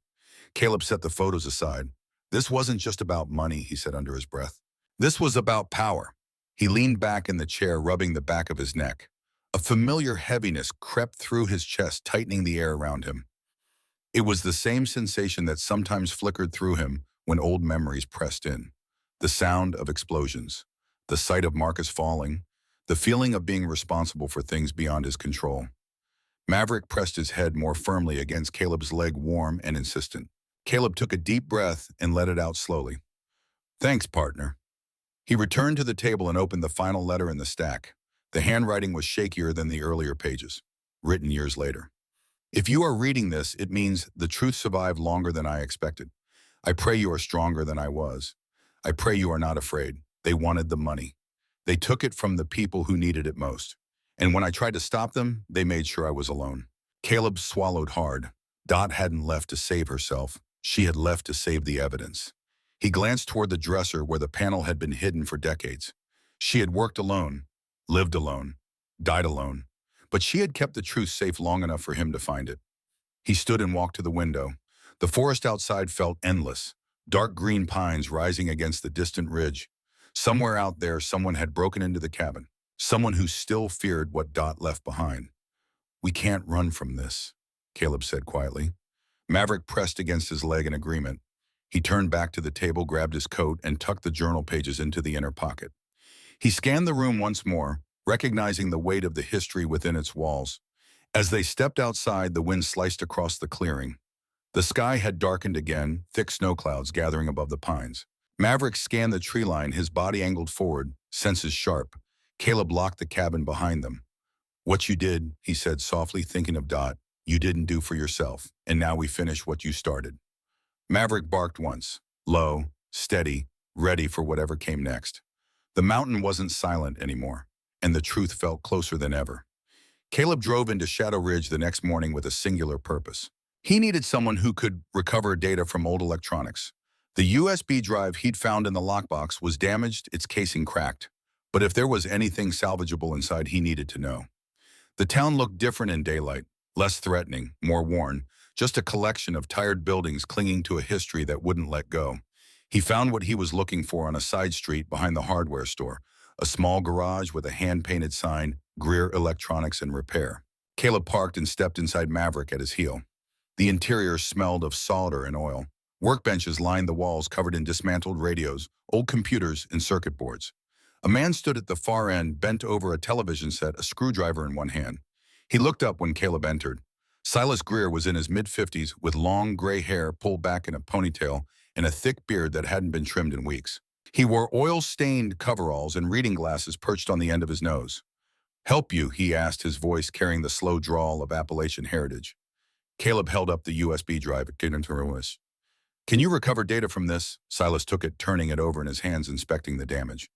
Caleb set the photos aside. This wasn't just about money, he said under his breath. This was about power. He leaned back in the chair, rubbing the back of his neck. A familiar heaviness crept through his chest, tightening the air around him. It was the same sensation that sometimes flickered through him when old memories pressed in. The sound of explosions, the sight of Marcus falling, the feeling of being responsible for things beyond his control. Maverick pressed his head more firmly against Caleb's leg, warm and insistent. Caleb took a deep breath and let it out slowly. Thanks, partner. He returned to the table and opened the final letter in the stack. The handwriting was shakier than the earlier pages, written years later. If you are reading this, it means the truth survived longer than I expected. I pray you are stronger than I was. I pray you are not afraid. They wanted the money. They took it from the people who needed it most. And when I tried to stop them, they made sure I was alone. Caleb swallowed hard. Dot hadn't left to save herself. She had left to save the evidence. He glanced toward the dresser where the panel had been hidden for decades. She had worked alone, lived alone, died alone, but she had kept the truth safe long enough for him to find it. He stood and walked to the window. The forest outside felt endless, dark green pines rising against the distant ridge. Somewhere out there, someone had broken into the cabin, someone who still feared what Dot left behind. We can't run from this, Caleb said quietly. Maverick pressed against his leg in agreement. He turned back to the table, grabbed his coat, and tucked the journal pages into the inner pocket. He scanned the room once more, recognizing the weight of the history within its walls. As they stepped outside, the wind sliced across the clearing. The sky had darkened again, thick snow clouds gathering above the pines. Maverick scanned the tree line, his body angled forward, senses sharp. Caleb locked the cabin behind them. What you did, he said softly, thinking of Dot, you didn't do for yourself, and now we finish what you started. Maverick barked once, low, steady, ready for whatever came next. The mountain wasn't silent anymore, and the truth felt closer than ever. Caleb drove into Shadow Ridge the next morning with a singular purpose. He needed someone who could recover data from old electronics. The USB drive he'd found in the lockbox was damaged, its casing cracked. But if there was anything salvageable inside, he needed to know. The town looked different in daylight, less threatening, more worn, just a collection of tired buildings clinging to a history that wouldn't let go. He found what he was looking for on a side street behind the hardware store, a small garage with a hand-painted sign, Greer Electronics and Repair. Caleb parked and stepped inside Maverick at his heel. The interior smelled of solder and oil. Workbenches lined the walls covered in dismantled radios, old computers, and circuit boards. A man stood at the far end, bent over a television set, a screwdriver in one hand. He looked up when Caleb entered. Silas Greer was in his mid-50s with long gray hair pulled back in a ponytail and a thick beard that hadn't been trimmed in weeks. He wore oil-stained coveralls and reading glasses perched on the end of his nose. "Help you?" he asked, his voice carrying the slow drawl of Appalachian heritage. Caleb held up the USB drive. "Can you recover data from this?" Silas took it, turning it over in his hands, inspecting the damage.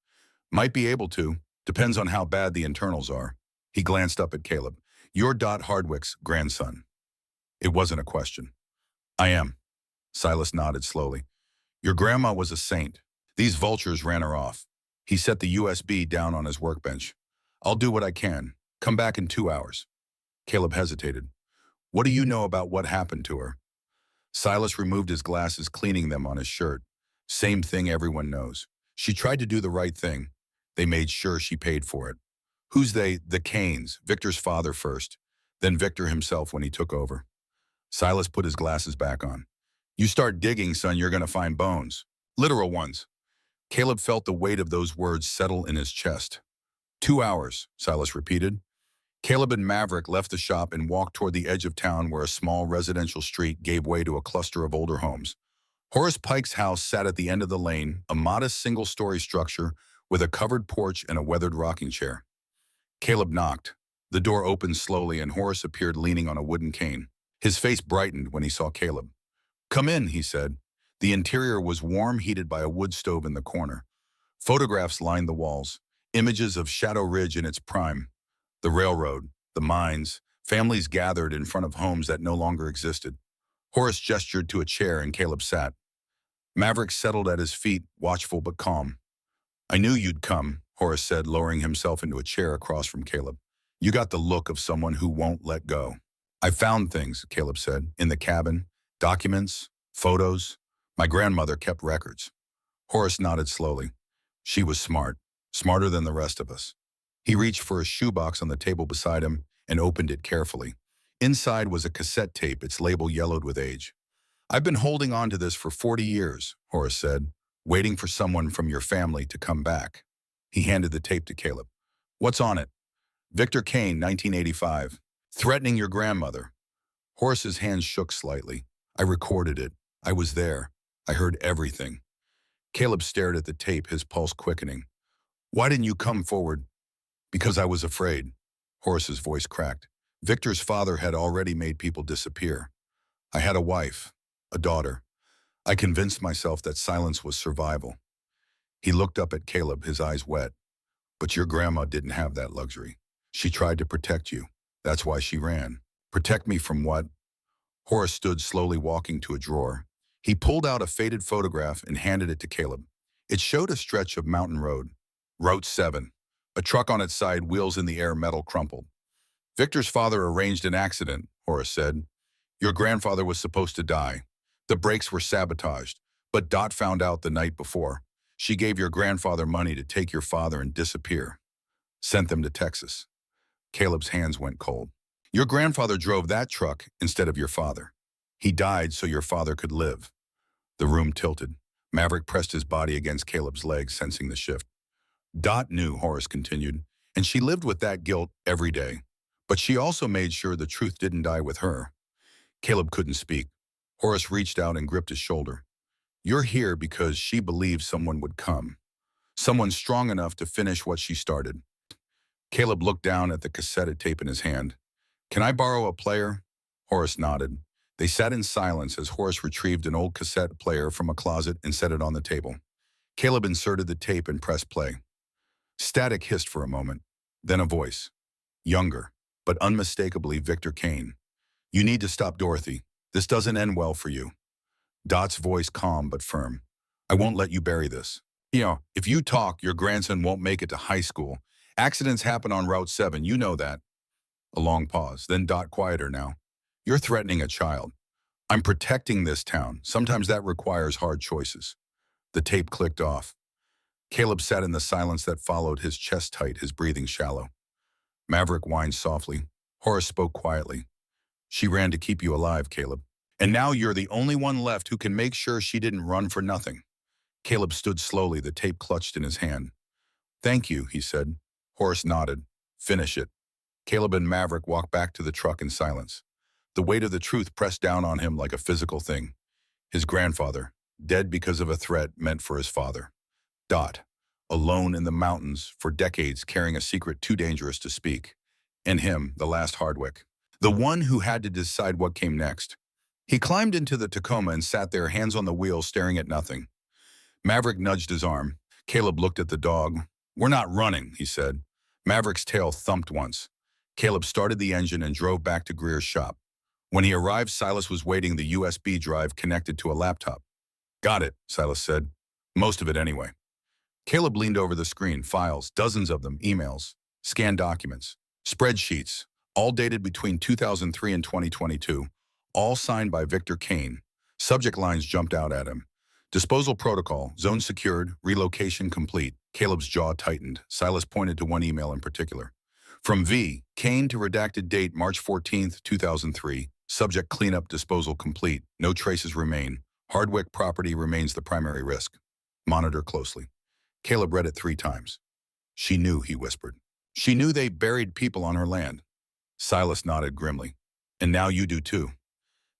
"Might be able to. Depends on how bad the internals are." He glanced up at Caleb. "You're Dot Hardwick's grandson." It wasn't a question. "I am." Silas nodded slowly. "Your grandma was a saint. These vultures ran her off." He set the USB down on his workbench. "I'll do what I can. Come back in 2 hours." Caleb hesitated. "What do you know about what happened to her?" Silas removed his glasses, cleaning them on his shirt. "Same thing everyone knows. She tried to do the right thing. They made sure she paid for it." "Who's they?" "The Kanes, Victor's father first, then Victor himself when he took over." Silas put his glasses back on. "You start digging, son, you're going to find bones. Literal ones." Caleb felt the weight of those words settle in his chest. 2 hours, Silas repeated. Caleb and Maverick left the shop and walked toward the edge of town where a small residential street gave way to a cluster of older homes. Horace Pike's house sat at the end of the lane, a modest single-story structure with a covered porch and a weathered rocking chair. Caleb knocked. The door opened slowly and Horace appeared leaning on a wooden cane. His face brightened when he saw Caleb. "Come in," he said. The interior was warm, heated by a wood stove in the corner. Photographs lined the walls, images of Shadow Ridge in its prime, the railroad, the mines, families gathered in front of homes that no longer existed. Horace gestured to a chair and Caleb sat. Maverick settled at his feet, watchful but calm. "I knew you'd come," Horace said, lowering himself into a chair across from Caleb. "You got the look of someone who won't let go." "I found things," Caleb said, "in the cabin. Documents, photos. My grandmother kept records." Horace nodded slowly. "She was smart, smarter than the rest of us." He reached for a shoebox on the table beside him and opened it carefully. Inside was a cassette tape, its label yellowed with age. "I've been holding on to this for 40 years, Horace said, "waiting for someone from your family to come back." He handed the tape to Caleb. "What's on it?" "Victor Kane, 1985. Threatening your grandmother." Horace's hands shook slightly. "I recorded it. I was there. I heard everything." Caleb stared at the tape, his pulse quickening. "Why didn't you come forward?" "Because I was afraid." Horace's voice cracked. "Victor's father had already made people disappear. I had a wife, a daughter. I convinced myself that silence was survival." He looked up at Caleb, his eyes wet. "But your grandma didn't have that luxury. She tried to protect you. That's why she ran." "Protect me from what?" Horace stood slowly, walking to a drawer. He pulled out a faded photograph and handed it to Caleb. It showed a stretch of mountain road. Route 7. A truck on its side, wheels in the air, metal crumpled. "Victor's father arranged an accident," Horace said. "Your grandfather was supposed to die. The brakes were sabotaged, but Dot found out the night before. She gave your grandfather money to take your father and disappear. Sent them to Texas." Caleb's hands went cold. "Your grandfather drove that truck instead of your father. He died so your father could live." The room tilted. Maverick pressed his body against Caleb's legs, sensing the shift. "Dot knew," Horace continued, "and she lived with that guilt every day. But she also made sure the truth didn't die with her." Caleb couldn't speak. Horace reached out and gripped his shoulder. "You're here because she believed someone would come. Someone strong enough to finish what she started." Caleb looked down at the cassette tape in his hand. "Can I borrow a player?" Horace nodded. They sat in silence as Horace retrieved an old cassette player from a closet and set it on the table. Caleb inserted the tape and pressed play. Static hissed for a moment, then a voice. Younger, but unmistakably Victor Kane. "You need to stop Dorothy. This doesn't end well for you." Dot's voice calm but firm. "I won't let you bury this. If you talk, your grandson won't make it to high school. Accidents happen on Route 7, you know that." A long pause, then Dot quieter now. "You're threatening a child. I'm protecting this town. Sometimes that requires hard choices." The tape clicked off. Caleb sat in the silence that followed, his chest tight, his breathing shallow. Maverick whined softly. Horace spoke quietly. "She ran to keep you alive, Caleb. And now you're the only one left who can make sure she didn't run for nothing." Caleb stood slowly, the tape clutched in his hand. "Thank you," he said. Horace nodded. "Finish it." Caleb and Maverick walked back to the truck in silence. The weight of the truth pressed down on him like a physical thing. His grandfather, dead because of a threat meant for his father. Dot, alone in the mountains for decades, carrying a secret too dangerous to speak. And him, the last Hardwick, the one who had to decide what came next. He climbed into the Tacoma and sat there, hands on the wheel, staring at nothing. Maverick nudged his arm. Caleb looked at the dog. "We're not running," he said. Maverick's tail thumped once. Caleb started the engine and drove back to Greer's shop. When he arrived, Silas was waiting, the USB drive connected to a laptop. "Got it," Silas said. "Most of it anyway." Caleb leaned over the screen. Files, dozens of them, emails, scanned documents, spreadsheets, all dated between 2003 and 2022, all signed by Victor Kane. Subject lines jumped out at him. Disposal protocol, zone secured, relocation complete. Caleb's jaw tightened. Silas pointed to one email in particular. From V, Kane to redacted date March 14th, 2003. Subject cleanup disposal complete. No traces remain. Hardwick property remains the primary risk. Monitor closely. Caleb read it 3 times. "She knew," he whispered. "She knew they buried people on her land." Silas nodded grimly. "And now you do too."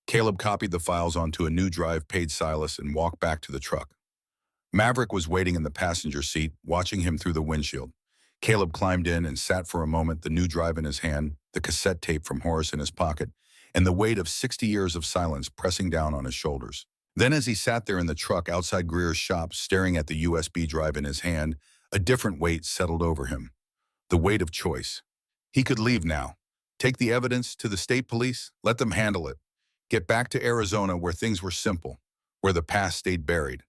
Caleb copied the files onto a new drive, paid Silas, and walked back to the truck. Maverick was waiting in the passenger seat, watching him through the windshield. Caleb climbed in and sat for a moment, the new drive in his hand, the cassette tape from Horace in his pocket, and the weight of 60 years of silence pressing down on his shoulders. Then as he sat there in the truck outside Greer's shop, staring at the USB drive in his hand, a different weight settled over him. The weight of choice. He could leave now. Take the evidence to the state police, let them handle it. Get back to Arizona where things were simple, where the past stayed buried.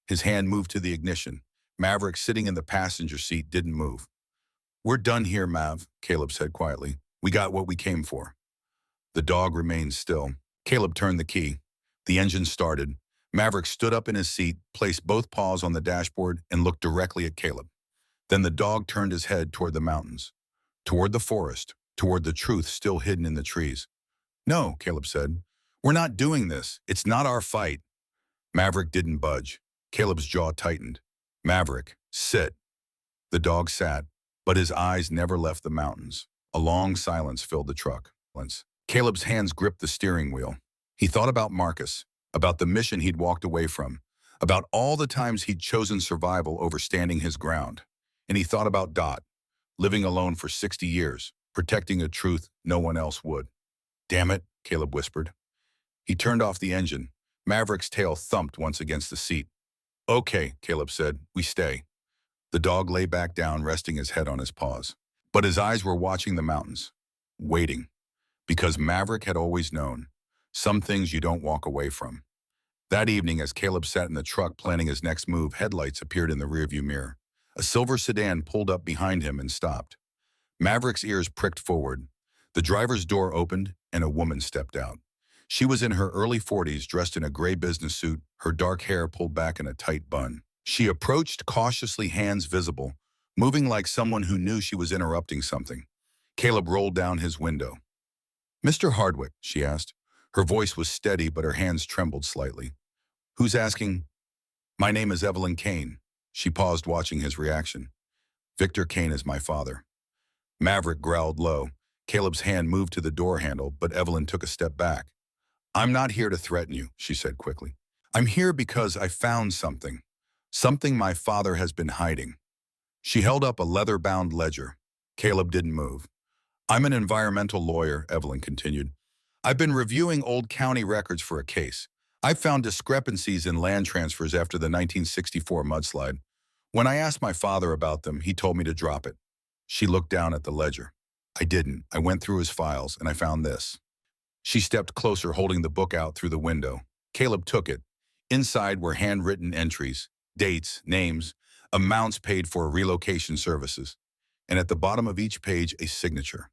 His hand moved to the ignition. Maverick, sitting in the passenger seat, didn't move. "We're done here, Mav," Caleb said quietly. "We got what we came for." The dog remained still. Caleb turned the key. The engine started. Maverick stood up in his seat, placed both paws on the dashboard, and looked directly at Caleb. Then the dog turned his head toward the mountains, toward the forest, toward the truth still hidden in the trees. "No," Caleb said. "We're not doing this. It's not our fight." Maverick didn't budge. Caleb's jaw tightened. "Maverick, sit." The dog sat, but his eyes never left the mountains. A long silence filled the truck. Caleb's hands gripped the steering wheel. He thought about Marcus, about the mission he'd walked away from, about all the times he'd chosen survival over standing his ground. And he thought about Dot, living alone for 60 years, protecting a truth no one else would. "Damn it," Caleb whispered. He turned off the engine. Maverick's tail thumped once against the seat. "Okay," Caleb said, "we stay." The dog lay back down, resting his head on his paws. But his eyes were watching the mountains, waiting. Because Maverick had always known, some things you don't walk away from. That evening, as Caleb sat in the truck planning his next move, headlights appeared in the rearview mirror. A silver sedan pulled up behind him and stopped. Maverick's ears pricked forward. The driver's door opened, and a woman stepped out. She was in her early 40s, dressed in a gray business suit, her dark hair pulled back in a tight bun. She approached cautiously, hands visible, moving like someone who knew she was interrupting something. Caleb rolled down his window. "Mr. Hardwick," she asked. Her voice was steady, but her hands trembled slightly. "Who's asking?" "My name is Evelyn Kane." She paused, watching his reaction. "Victor Kane is my father." Maverick growled low. Caleb's hand moved to the door handle, but Evelyn took a step back. "I'm not here to threaten you," she said quickly. "I'm here because I found something. Something my father has been hiding." She held up a leather-bound ledger. Caleb didn't move. "I'm an environmental lawyer," Evelyn continued. "I've been reviewing old county records for a case. I found discrepancies in land transfers after the 1964 mudslide. When I asked my father about them, he told me to drop it." She looked down at the ledger. "I didn't. I went through his files, and I found this." She stepped closer, holding the book out through the window. Caleb took it. Inside were handwritten entries, dates, names, amounts paid for relocation services, and at the bottom of each page, a signature.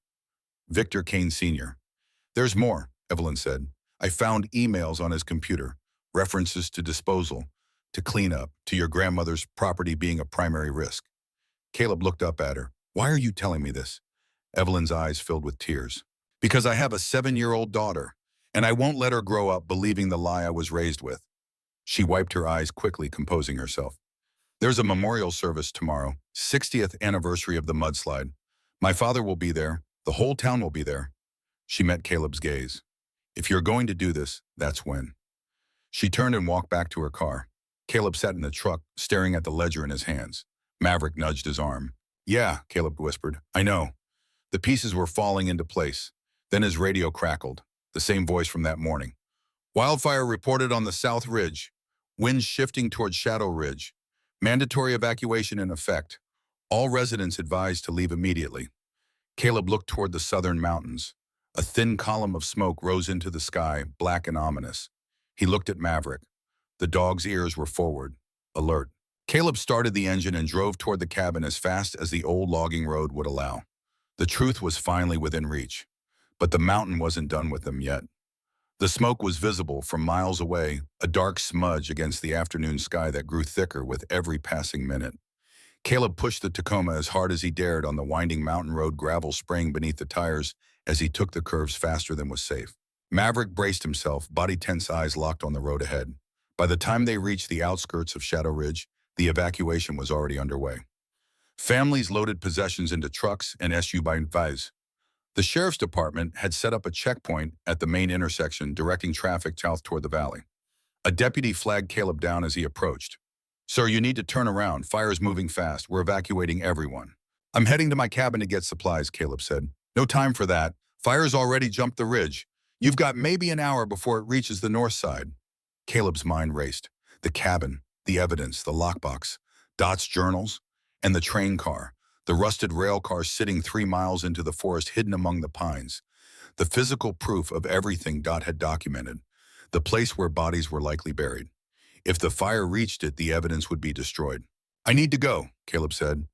"Victor Kane Sr." "There's more," Evelyn said. "I found emails on his computer, references to disposal, to cleanup, to your grandmother's property being a primary risk." Caleb looked up at her. "Why are you telling me this?" Evelyn's eyes filled with tears. "Because I have a 7-year-old daughter, and I won't let her grow up believing the lie I was raised with." She wiped her eyes quickly, composing herself. "There's a memorial service tomorrow, 60th anniversary of the mudslide. My father will be there. The whole town will be there." She met Caleb's gaze. "If you're going to do this, that's when." She turned and walked back to her car. Caleb sat in the truck, staring at the ledger in his hands. Maverick nudged his arm. "Yeah," Caleb whispered. "I know." The pieces were falling into place. Then his radio crackled, the same voice from that morning. "Wildfire reported on the South Ridge. Winds shifting toward Shadow Ridge. Mandatory evacuation in effect. All residents advised to leave immediately." Caleb looked toward the southern mountains. A thin column of smoke rose into the sky, black and ominous. He looked at Maverick. The dog's ears were forward, alert. Caleb started the engine and drove toward the cabin as fast as the old logging road would allow. The truth was finally within reach. But the mountain wasn't done with them yet. The smoke was visible from miles away, a dark smudge against the afternoon sky that grew thicker with every passing minute. Caleb pushed the Tacoma as hard as he dared on the winding mountain road, gravel spraying beneath the tires as he took the curves faster than was safe. Maverick braced himself, body tense, eyes locked on the road ahead. By the time they reached the outskirts of Shadow Ridge, the evacuation was already underway. Families loaded possessions into trucks and SUVs. The sheriff's department had set up a checkpoint at the main intersection, directing traffic south toward the valley. A deputy flagged Caleb down as he approached. "Sir, you need to turn around. Fire's moving fast. We're evacuating everyone." I'm heading to my cabin to get supplies, Caleb said. No time for that. Fire's already jumped the ridge. You've got maybe an hour before it reaches the north side. Caleb's mind raced. The cabin, the evidence, the lockbox, Dot's journals, and the train car, the rusted rail car sitting 3 miles into the forest hidden among the pines. The physical proof of everything Dot had documented. The place where bodies were likely buried. If the fire reached it, the evidence would be destroyed. I need to go, Caleb said.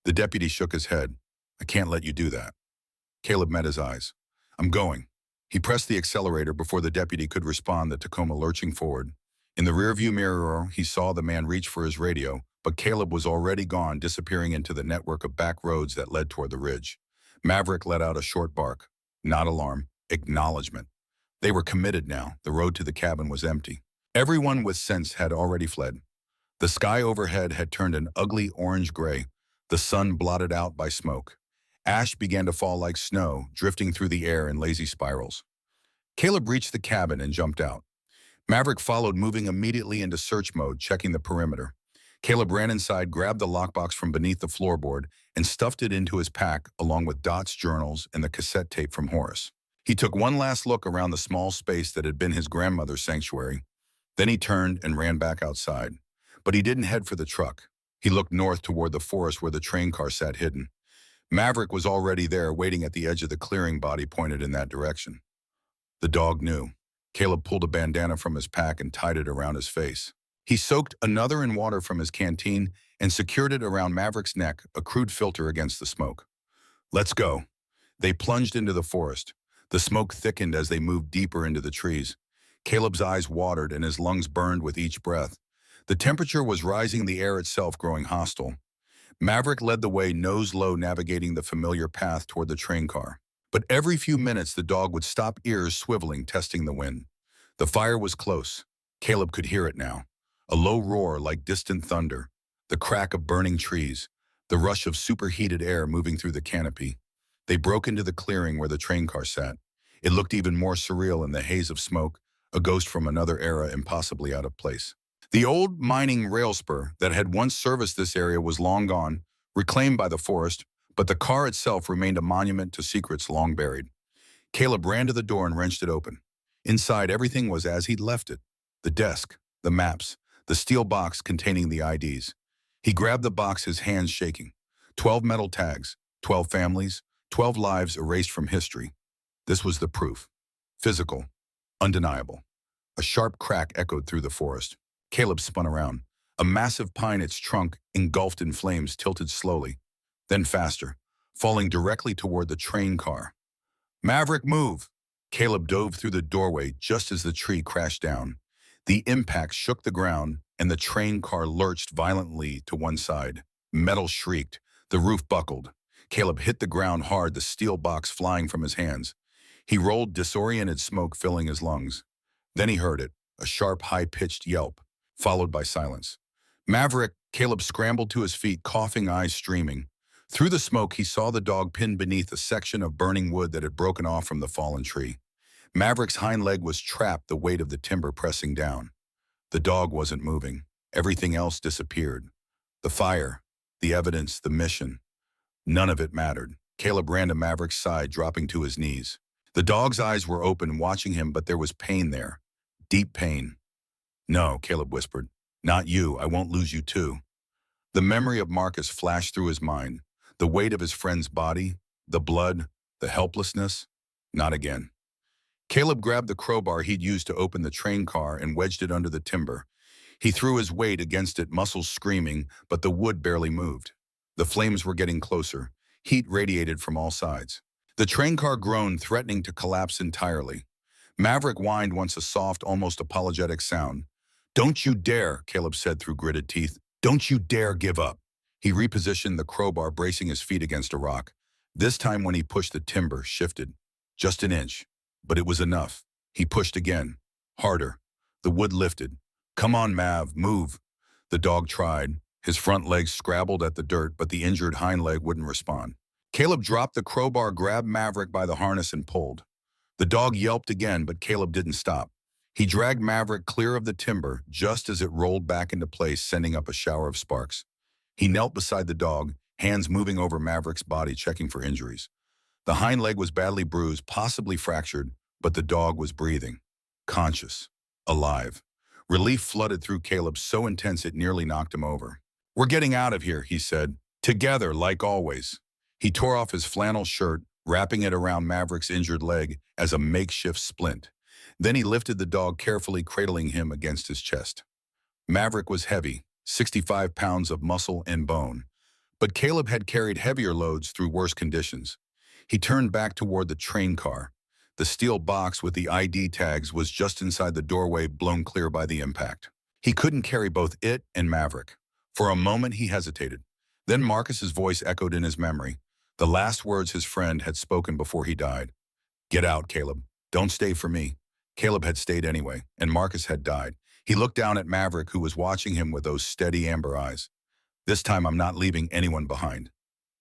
The deputy shook his head. I can't let you do that. Caleb met his eyes. I'm going. He pressed the accelerator before the deputy could respond, the Tacoma lurching forward. In the rearview mirror, he saw the man reach for his radio, but Caleb was already gone, disappearing into the network of back roads that led toward the ridge. Maverick let out a short bark. Not alarm, acknowledgement. They were committed now. The road to the cabin was empty. Everyone with sense had already fled. The sky overhead had turned an ugly orange-gray, the sun blotted out by smoke. Ash began to fall like snow, drifting through the air in lazy spirals. Caleb reached the cabin and jumped out. Maverick followed, moving immediately into search mode, checking the perimeter. Caleb ran inside, grabbed the lockbox from beneath the floorboard, and stuffed it into his pack, along with Dot's journals and the cassette tape from Horace. He took one last look around the small space that had been his grandmother's sanctuary. Then he turned and ran back outside. But he didn't head for the truck. He looked north toward the forest where the train car sat hidden. Maverick was already there, waiting at the edge of the clearing, body pointed in that direction. The dog knew. Caleb pulled a bandana from his pack and tied it around his face. He soaked another in water from his canteen and secured it around Maverick's neck, a crude filter against the smoke. Let's go. They plunged into the forest. The smoke thickened as they moved deeper into the trees. Caleb's eyes watered and his lungs burned with each breath. The temperature was rising, the air itself growing hostile. Maverick led the way, nose low, navigating the familiar path toward the train car. But every few minutes, the dog would stop, ears swiveling, testing the wind. The fire was close. Caleb could hear it now. A low roar like distant thunder, the crack of burning trees, the rush of superheated air moving through the canopy. They broke into the clearing where the train car sat. It looked even more surreal in the haze of smoke, a ghost from another era, impossibly out of place. The old mining rail spur that had once serviced this area was long gone, reclaimed by the forest, but the car itself remained a monument to secrets long buried. Caleb ran to the door and wrenched it open. Inside, everything was as he'd left it. The desk, the maps, the steel box containing the IDs. He grabbed the box, his hands shaking. 12 metal tags, 12 families, 12 lives erased from history. This was the proof. Physical, undeniable. A sharp crack echoed through the forest. Caleb spun around. A massive pine, its trunk engulfed in flames, tilted slowly, then faster, falling directly toward the train car. Maverick, move! Caleb dove through the doorway just as the tree crashed down. The impact shook the ground, and the train car lurched violently to one side. Metal shrieked. The roof buckled. Caleb hit the ground hard, the steel box flying from his hands. He rolled, disoriented, smoke filling his lungs. Then he heard it, a sharp, high-pitched yelp, followed by silence. Maverick, Caleb scrambled to his feet, coughing, eyes streaming. Through the smoke, he saw the dog pinned beneath a section of burning wood that had broken off from the fallen tree. Maverick's hind leg was trapped, the weight of the timber pressing down. The dog wasn't moving. Everything else disappeared. The fire, the evidence, the mission. None of it mattered. Caleb ran to Maverick's side, dropping to his knees. The dog's eyes were open, watching him, but there was pain there. Deep pain. No, Caleb whispered. Not you. I won't lose you too. The memory of Marcus flashed through his mind. The weight of his friend's body, the blood, the helplessness. Not again. Caleb grabbed the crowbar he'd used to open the train car and wedged it under the timber. He threw his weight against it, muscles screaming, but the wood barely moved. The flames were getting closer. Heat radiated from all sides. The train car groaned, threatening to collapse entirely. Maverick whined once, a soft, almost apologetic sound. Don't you dare, Caleb said through gritted teeth. Don't you dare give up. He repositioned the crowbar, bracing his feet against a rock. This time when he pushed, the timber shifted. Just an inch. But it was enough. He pushed again. Harder. The wood lifted. Come on, Mav, move. The dog tried. His front legs scrabbled at the dirt, but the injured hind leg wouldn't respond. Caleb dropped the crowbar, grabbed Maverick by the harness, and pulled. The dog yelped again, but Caleb didn't stop. He dragged Maverick clear of the timber just as it rolled back into place, sending up a shower of sparks. He knelt beside the dog, hands moving over Maverick's body checking for injuries. The hind leg was badly bruised, possibly fractured, but the dog was breathing, conscious, alive. Relief flooded through Caleb so intense it nearly knocked him over. "We're getting out of here," he said. "Together, like always." He tore off his flannel shirt, wrapping it around Maverick's injured leg as a makeshift splint. Then he lifted the dog, carefully cradling him against his chest. Maverick was heavy, 65 pounds of muscle and bone. But Caleb had carried heavier loads through worse conditions. He turned back toward the train car. The steel box with the ID tags was just inside the doorway, blown clear by the impact. He couldn't carry both it and Maverick. For a moment he hesitated. Then Marcus's voice echoed in his memory, the last words his friend had spoken before he died. "Get out, Caleb. Don't stay for me." Caleb had stayed anyway, and Marcus had died. He looked down at Maverick, who was watching him with those steady amber eyes. "This time I'm not leaving anyone behind."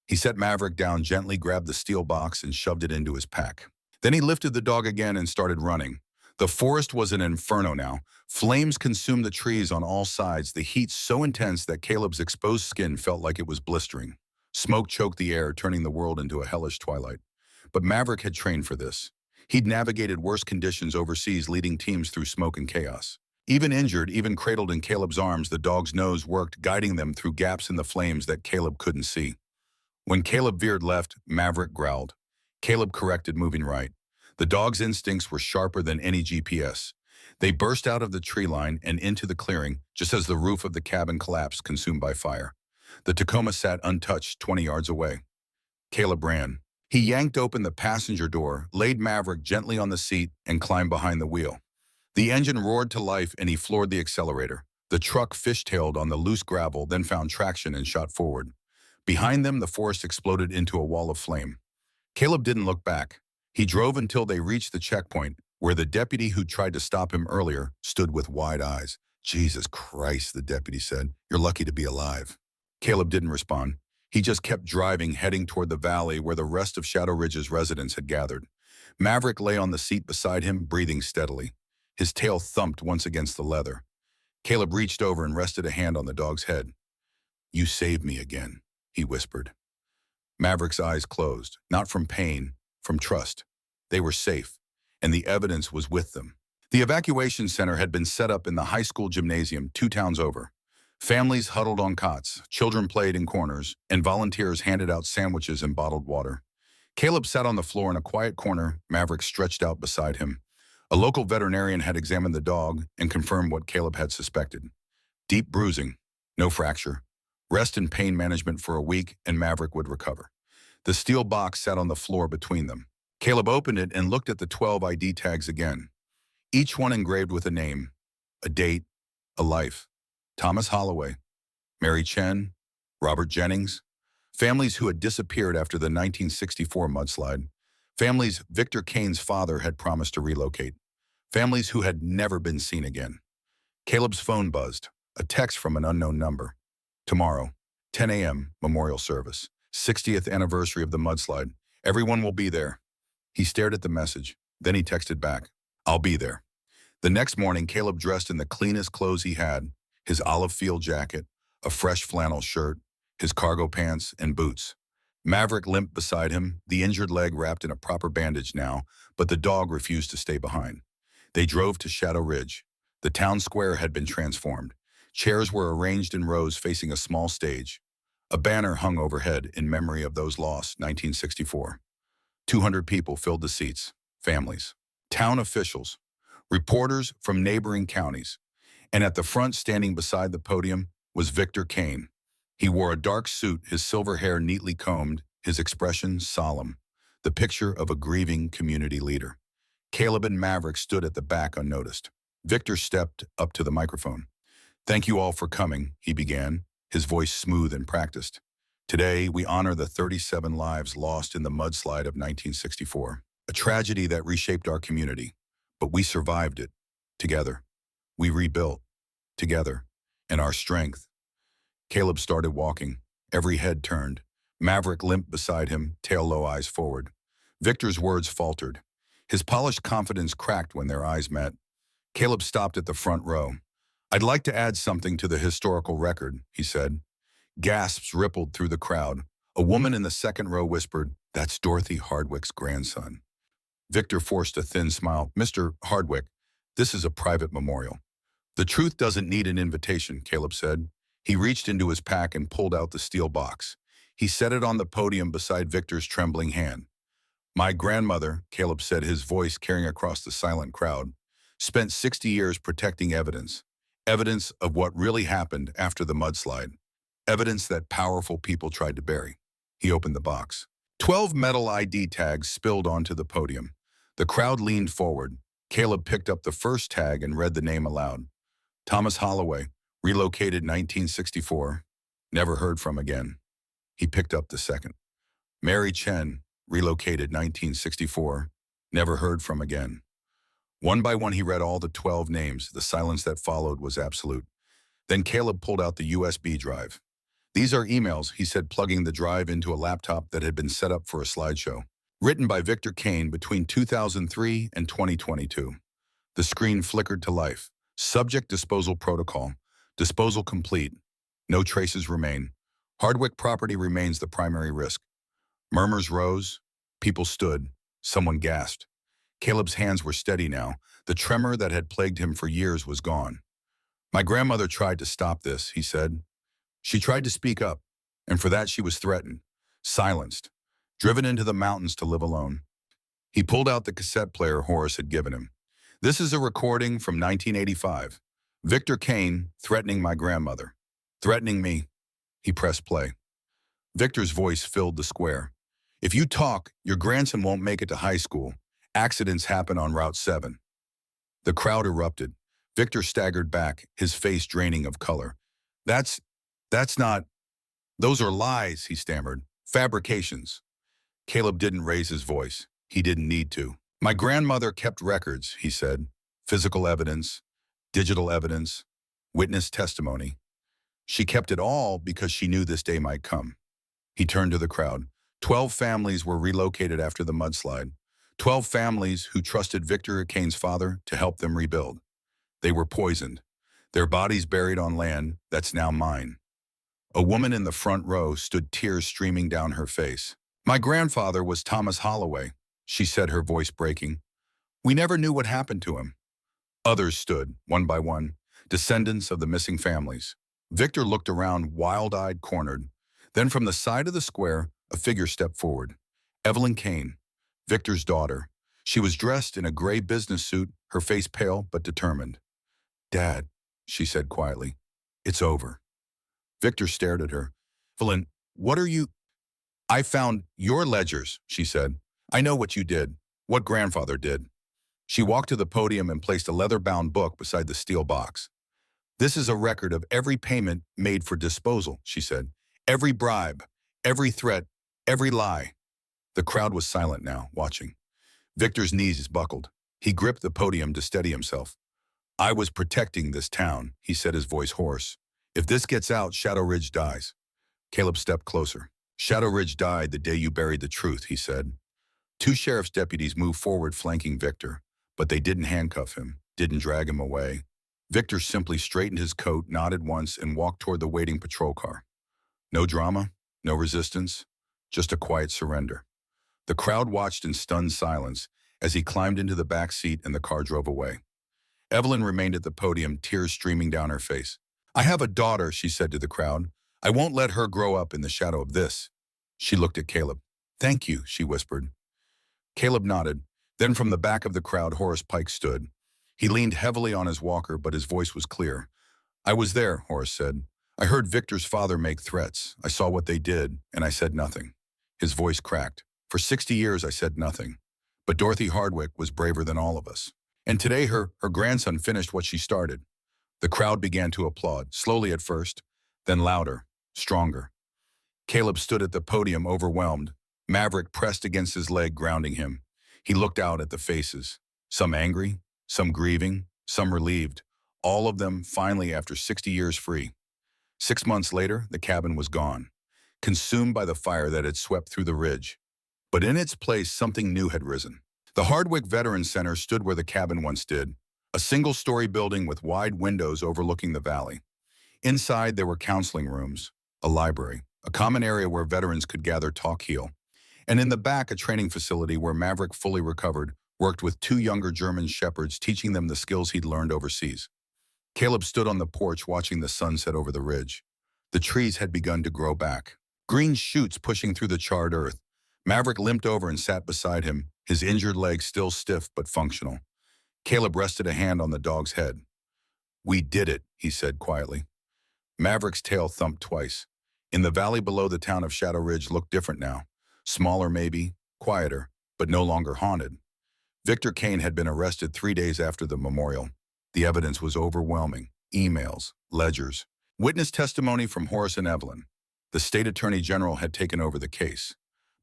He set Maverick down, gently grabbed the steel box and shoved it into his pack. Then he lifted the dog again and started running. The forest was an inferno now. Flames consumed the trees on all sides, the heat so intense that Caleb's exposed skin felt like it was blistering. Smoke choked the air, turning the world into a hellish twilight. But Maverick had trained for this. He'd navigated worse conditions overseas, leading teams through smoke and chaos. Even injured, even cradled in Caleb's arms, the dog's nose worked, guiding them through gaps in the flames that Caleb couldn't see. When Caleb veered left, Maverick growled. Caleb corrected, moving right. The dog's instincts were sharper than any GPS. They burst out of the tree line and into the clearing just as the roof of the cabin collapsed, consumed by fire. The Tacoma sat untouched 20 yards away. Caleb ran. He yanked open the passenger door, laid Maverick gently on the seat, and climbed behind the wheel. The engine roared to life and he floored the accelerator. The truck fishtailed on the loose gravel, then found traction and shot forward. Behind them, the forest exploded into a wall of flame. Caleb didn't look back. He drove until they reached the checkpoint, where the deputy who tried to stop him earlier stood with wide eyes. "Jesus Christ," the deputy said. "You're lucky to be alive." Caleb didn't respond. He just kept driving, heading toward the valley where the rest of Shadow Ridge's residents had gathered. Maverick lay on the seat beside him, breathing steadily. His tail thumped once against the leather. Caleb reached over and rested a hand on the dog's head. "You saved me again," he whispered. Maverick's eyes closed, not from pain, from trust. They were safe, and the evidence was with them. The evacuation center had been set up in the high school gymnasium 2 towns over. Families huddled on cots, children played in corners, and volunteers handed out sandwiches and bottled water. Caleb sat on the floor in a quiet corner, Maverick stretched out beside him. A local veterinarian had examined the dog and confirmed what Caleb had suspected. Deep bruising, no fracture. Rest and pain management for a week, and Maverick would recover. The steel box sat on the floor between them. Caleb opened it and looked at the 12 ID tags again. Each one engraved with a name, a date, a life. Thomas Holloway, Mary Chen, Robert Jennings. Families who had disappeared after the 1964 mudslide. Families Victor Kane's father had promised to relocate. Families who had never been seen again. Caleb's phone buzzed, a text from an unknown number. "Tomorrow, 10 a.m., memorial service. 60th anniversary of the mudslide. Everyone will be there." He stared at the message. Then he texted back, "I'll be there." The next morning, Caleb dressed in the cleanest clothes he had, his olive field jacket, a fresh flannel shirt, his cargo pants, and boots. Maverick limped beside him, the injured leg wrapped in a proper bandage now, but the dog refused to stay behind. They drove to Shadow Ridge. The town square had been transformed. Chairs were arranged in rows facing a small stage. A banner hung overhead in memory of those lost, 1964. 200 people filled the seats, families, town officials, reporters from neighboring counties. And at the front, standing beside the podium, was Victor Kane. He wore a dark suit, his silver hair neatly combed, his expression solemn, the picture of a grieving community leader. Caleb and Maverick stood at the back unnoticed. Victor stepped up to the microphone. "Thank you all for coming," he began, his voice smooth and practiced. "Today, we honor the 37 lives lost in the mudslide of 1964, a tragedy that reshaped our community. But we survived it, together. We rebuilt, together, and our strength." Caleb started walking, every head turned. Maverick limped beside him, tail low, eyes forward. Victor's words faltered. His polished confidence cracked when their eyes met. Caleb stopped at the front row. "I'd like to add something to the historical record," he said. Gasps rippled through the crowd. A woman in the second row whispered, "That's Dorothy Hardwick's grandson." Victor forced a thin smile. "Mr. Hardwick, this is a private memorial." "The truth doesn't need an invitation," Caleb said. He reached into his pack and pulled out the steel box. He set it on the podium beside Victor's trembling hand. "My grandmother," Caleb said, his voice carrying across the silent crowd, "spent 60 years protecting evidence. Evidence of what really happened after the mudslide. Evidence that powerful people tried to bury." He opened the box. 12 metal ID tags spilled onto the podium. The crowd leaned forward. Caleb picked up the first tag and read the name aloud. "Thomas Holloway, relocated 1964. Never heard from again." He picked up the second. "Mary Chen, relocated 1964. Never heard from again." One by one he read all the 12 names. The silence that followed was absolute. Then Caleb pulled out the USB drive. "These are emails," he said, plugging the drive into a laptop that had been set up for a slideshow. "Written by Victor Kane between 2003 and 2022. The screen flickered to life. Subject disposal protocol. Disposal complete. No traces remain. Hardwick property remains the primary risk." Murmurs rose. People stood. Someone gasped. Caleb's hands were steady now. The tremor that had plagued him for years was gone. "My grandmother tried to stop this," he said. "She tried to speak up, and for that she was threatened, silenced, driven into the mountains to live alone." He pulled out the cassette player Horace had given him. "This is a recording from 1985. Victor Kane threatening my grandmother. Threatening me." He pressed play. Victor's voice filled the square. "If you talk, your grandson won't make it to high school. Accidents happen on Route 7. The crowd erupted. Victor staggered back, his face draining of color. That's not... Those are lies," he stammered. "Fabrications." Caleb didn't raise his voice. He didn't need to. "My grandmother kept records," he said. "Physical evidence, digital evidence, witness testimony. She kept it all because she knew this day might come." He turned to the crowd. 12 families were relocated after the mudslide. 12 families who trusted Victor Kane's father to help them rebuild. They were poisoned. Their bodies buried on land that's now mine. A woman in the front row stood, tears streaming down her face. "My grandfather was Thomas Holloway," she said, her voice breaking. "We never knew what happened to him." Others stood, one by one, descendants of the missing families. Victor looked around, wild-eyed, cornered. Then from the side of the square, a figure stepped forward. Evelyn Kane, Victor's daughter. She was dressed in a gray business suit, her face pale but determined. "Dad," she said quietly, "it's over." Victor stared at her. "Evelyn, what are you—" "I found your ledgers," she said. "I know what you did, what grandfather did." She walked to the podium and placed a leather-bound book beside the steel box. "This is a record of every payment made for disposal," she said. "Every bribe, every threat, every lie." The crowd was silent now, watching. Victor's knees buckled. He gripped the podium to steady himself. "I was protecting this town," he said, his voice hoarse. "If this gets out, Shadow Ridge dies." Caleb stepped closer. "Shadow Ridge died the day you buried the truth," he said. Two sheriff's deputies moved forward, flanking Victor, but they didn't handcuff him, didn't drag him away. Victor simply straightened his coat, nodded once, and walked toward the waiting patrol car. No drama, no resistance, just a quiet surrender. The crowd watched in stunned silence as he climbed into the back seat and the car drove away. Evelyn remained at the podium, tears streaming down her face. "I have a daughter," she said to the crowd. "I won't let her grow up in the shadow of this." She looked at Caleb. "Thank you," she whispered. Caleb nodded. Then from the back of the crowd, Horace Pike stood. He leaned heavily on his walker, but his voice was clear. "I was there," Horace said. "I heard Victor's father make threats. I saw what they did, and I said nothing." His voice cracked. "For 60 years, I said nothing. But Dorothy Hardwick was braver than all of us. And today her grandson finished what she started." The crowd began to applaud, slowly at first, then louder, stronger. Caleb stood at the podium, overwhelmed. Maverick pressed against his leg, grounding him. He looked out at the faces, some angry, some grieving, some relieved, all of them finally after 60 years free. 6 months later, the cabin was gone, consumed by the fire that had swept through the ridge. But in its place, something new had risen. The Hardwick Veterans Center stood where the cabin once did, a single-story building with wide windows overlooking the valley. Inside, there were counseling rooms, a library, a common area where veterans could gather, talk, heal. And in the back, a training facility where Maverick, fully recovered, worked with two younger German shepherds, teaching them the skills he'd learned overseas. Caleb stood on the porch watching the sun set over the ridge. The trees had begun to grow back, green shoots pushing through the charred earth. Maverick limped over and sat beside him, his injured leg still stiff but functional. Caleb rested a hand on the dog's head. "We did it," he said quietly. Maverick's tail thumped twice. In the valley below, the town of Shadow Ridge looked different now. Smaller maybe, quieter, but no longer haunted. Victor Kane had been arrested 3 days after the memorial. The evidence was overwhelming. Emails, ledgers, witness testimony from Horace and Evelyn. The state attorney general had taken over the case.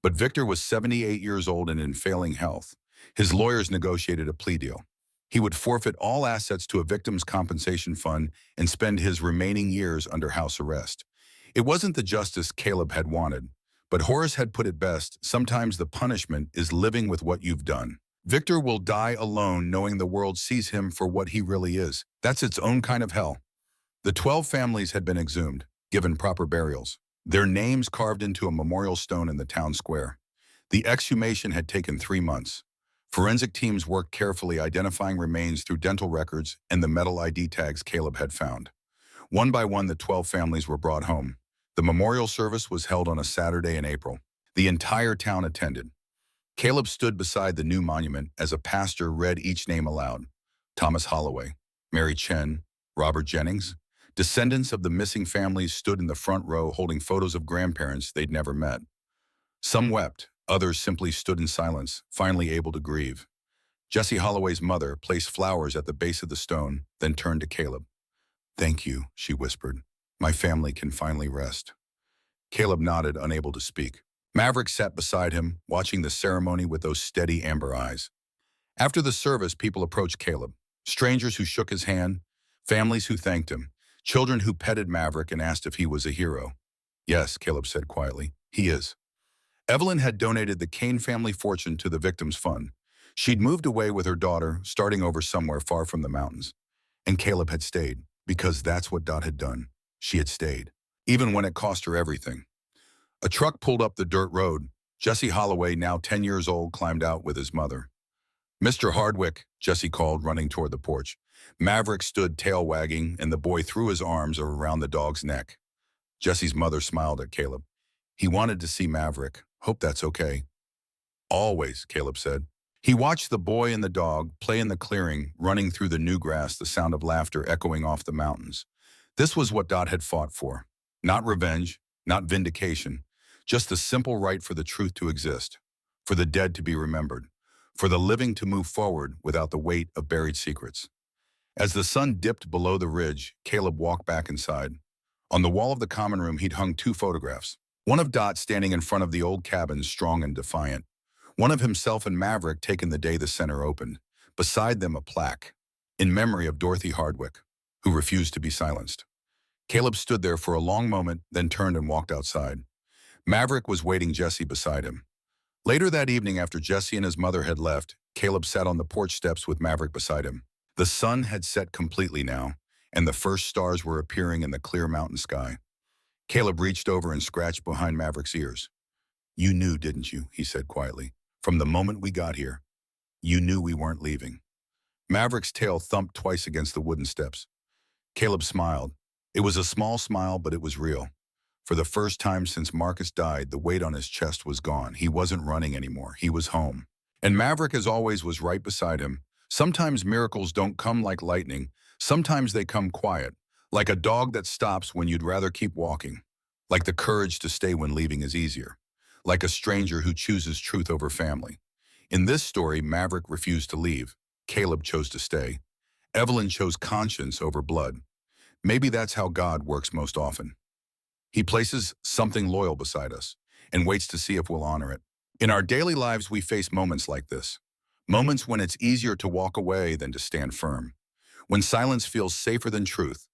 But Victor was 78 years old and in failing health. His lawyers negotiated a plea deal. He would forfeit all assets to a victim's compensation fund and spend his remaining years under house arrest. It wasn't the justice Caleb had wanted, but Horace had put it best: sometimes the punishment is living with what you've done. Victor will die alone knowing the world sees him for what he really is. That's its own kind of hell. The 12 families had been exhumed, given proper burials, their names carved into a memorial stone in the town square. The exhumation had taken 3 months. Forensic teams worked carefully, identifying remains through dental records and the metal ID tags Caleb had found. One by one, the 12 families were brought home. The memorial service was held on a Saturday in April. The entire town attended. Caleb stood beside the new monument as a pastor read each name aloud. Thomas Holloway, Mary Chen, Robert Jennings. Descendants of the missing families stood in the front row holding photos of grandparents they'd never met. Some wept, others simply stood in silence, finally able to grieve. Jessie Holloway's mother placed flowers at the base of the stone, then turned to Caleb. "Thank you," she whispered. "My family can finally rest." Caleb nodded, unable to speak. Maverick sat beside him, watching the ceremony with those steady amber eyes. After the service, people approached Caleb. Strangers who shook his hand, families who thanked him, children who petted Maverick and asked if he was a hero. "Yes," Caleb said quietly, "he is." Evelyn had donated the Kane family fortune to the victims' fund. She'd moved away with her daughter, starting over somewhere far from the mountains. And Caleb had stayed, because that's what Dot had done. She had stayed, even when it cost her everything. A truck pulled up the dirt road. Jessie Holloway, now 10 years old, climbed out with his mother. "Mr. Hardwick," Jessie called, running toward the porch. Maverick stood, tail wagging, and the boy threw his arms around the dog's neck. Jessie's mother smiled at Caleb. "He wanted to see Maverick. Hope that's okay." "Always," Caleb said. He watched the boy and the dog play in the clearing, running through the new grass, the sound of laughter echoing off the mountains. This was what Dot had fought for. Not revenge, not vindication, just the simple right for the truth to exist, for the dead to be remembered, for the living to move forward without the weight of buried secrets. As the sun dipped below the ridge, Caleb walked back inside. On the wall of the common room, he'd hung 2 photographs. One of Dot standing in front of the old cabin, strong and defiant. One of himself and Maverick taken the day the center opened. Beside them, a plaque, in memory of Dorothy Hardwick, who refused to be silenced. Caleb stood there for a long moment, then turned and walked outside. Maverick was waiting Jessie beside him. Later that evening, after Jessie and his mother had left, Caleb sat on the porch steps with Maverick beside him. The sun had set completely now, and the first stars were appearing in the clear mountain sky. Caleb reached over and scratched behind Maverick's ears. "You knew, didn't you?" he said quietly. "From the moment we got here, you knew we weren't leaving." Maverick's tail thumped twice against the wooden steps. Caleb smiled. It was a small smile, but it was real. For the first time since Marcus died, the weight on his chest was gone. He wasn't running anymore. He was home. And Maverick, as always, was right beside him. Sometimes miracles don't come like lightning. Sometimes they come quiet, like a dog that stops when you'd rather keep walking, like the courage to stay when leaving is easier, like a stranger who chooses truth over family. In this story, Maverick refused to leave. Caleb chose to stay. Evelyn chose conscience over blood. Maybe that's how God works most often. He places something loyal beside us and waits to see if we'll honor it. In our daily lives, we face moments like this. Moments when it's easier to walk away than to stand firm. When silence feels safer than truth.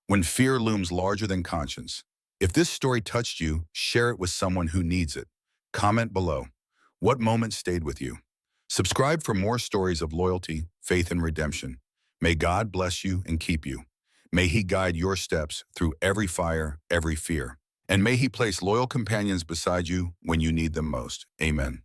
When fear looms larger than conscience. If this story touched you, share it with someone who needs it. Comment below. What moment stayed with you? Subscribe for more stories of loyalty, faith, and redemption. May God bless you and keep you. May He guide your steps through every fire, every fear. And may he place loyal companions beside you when you need them most. Amen.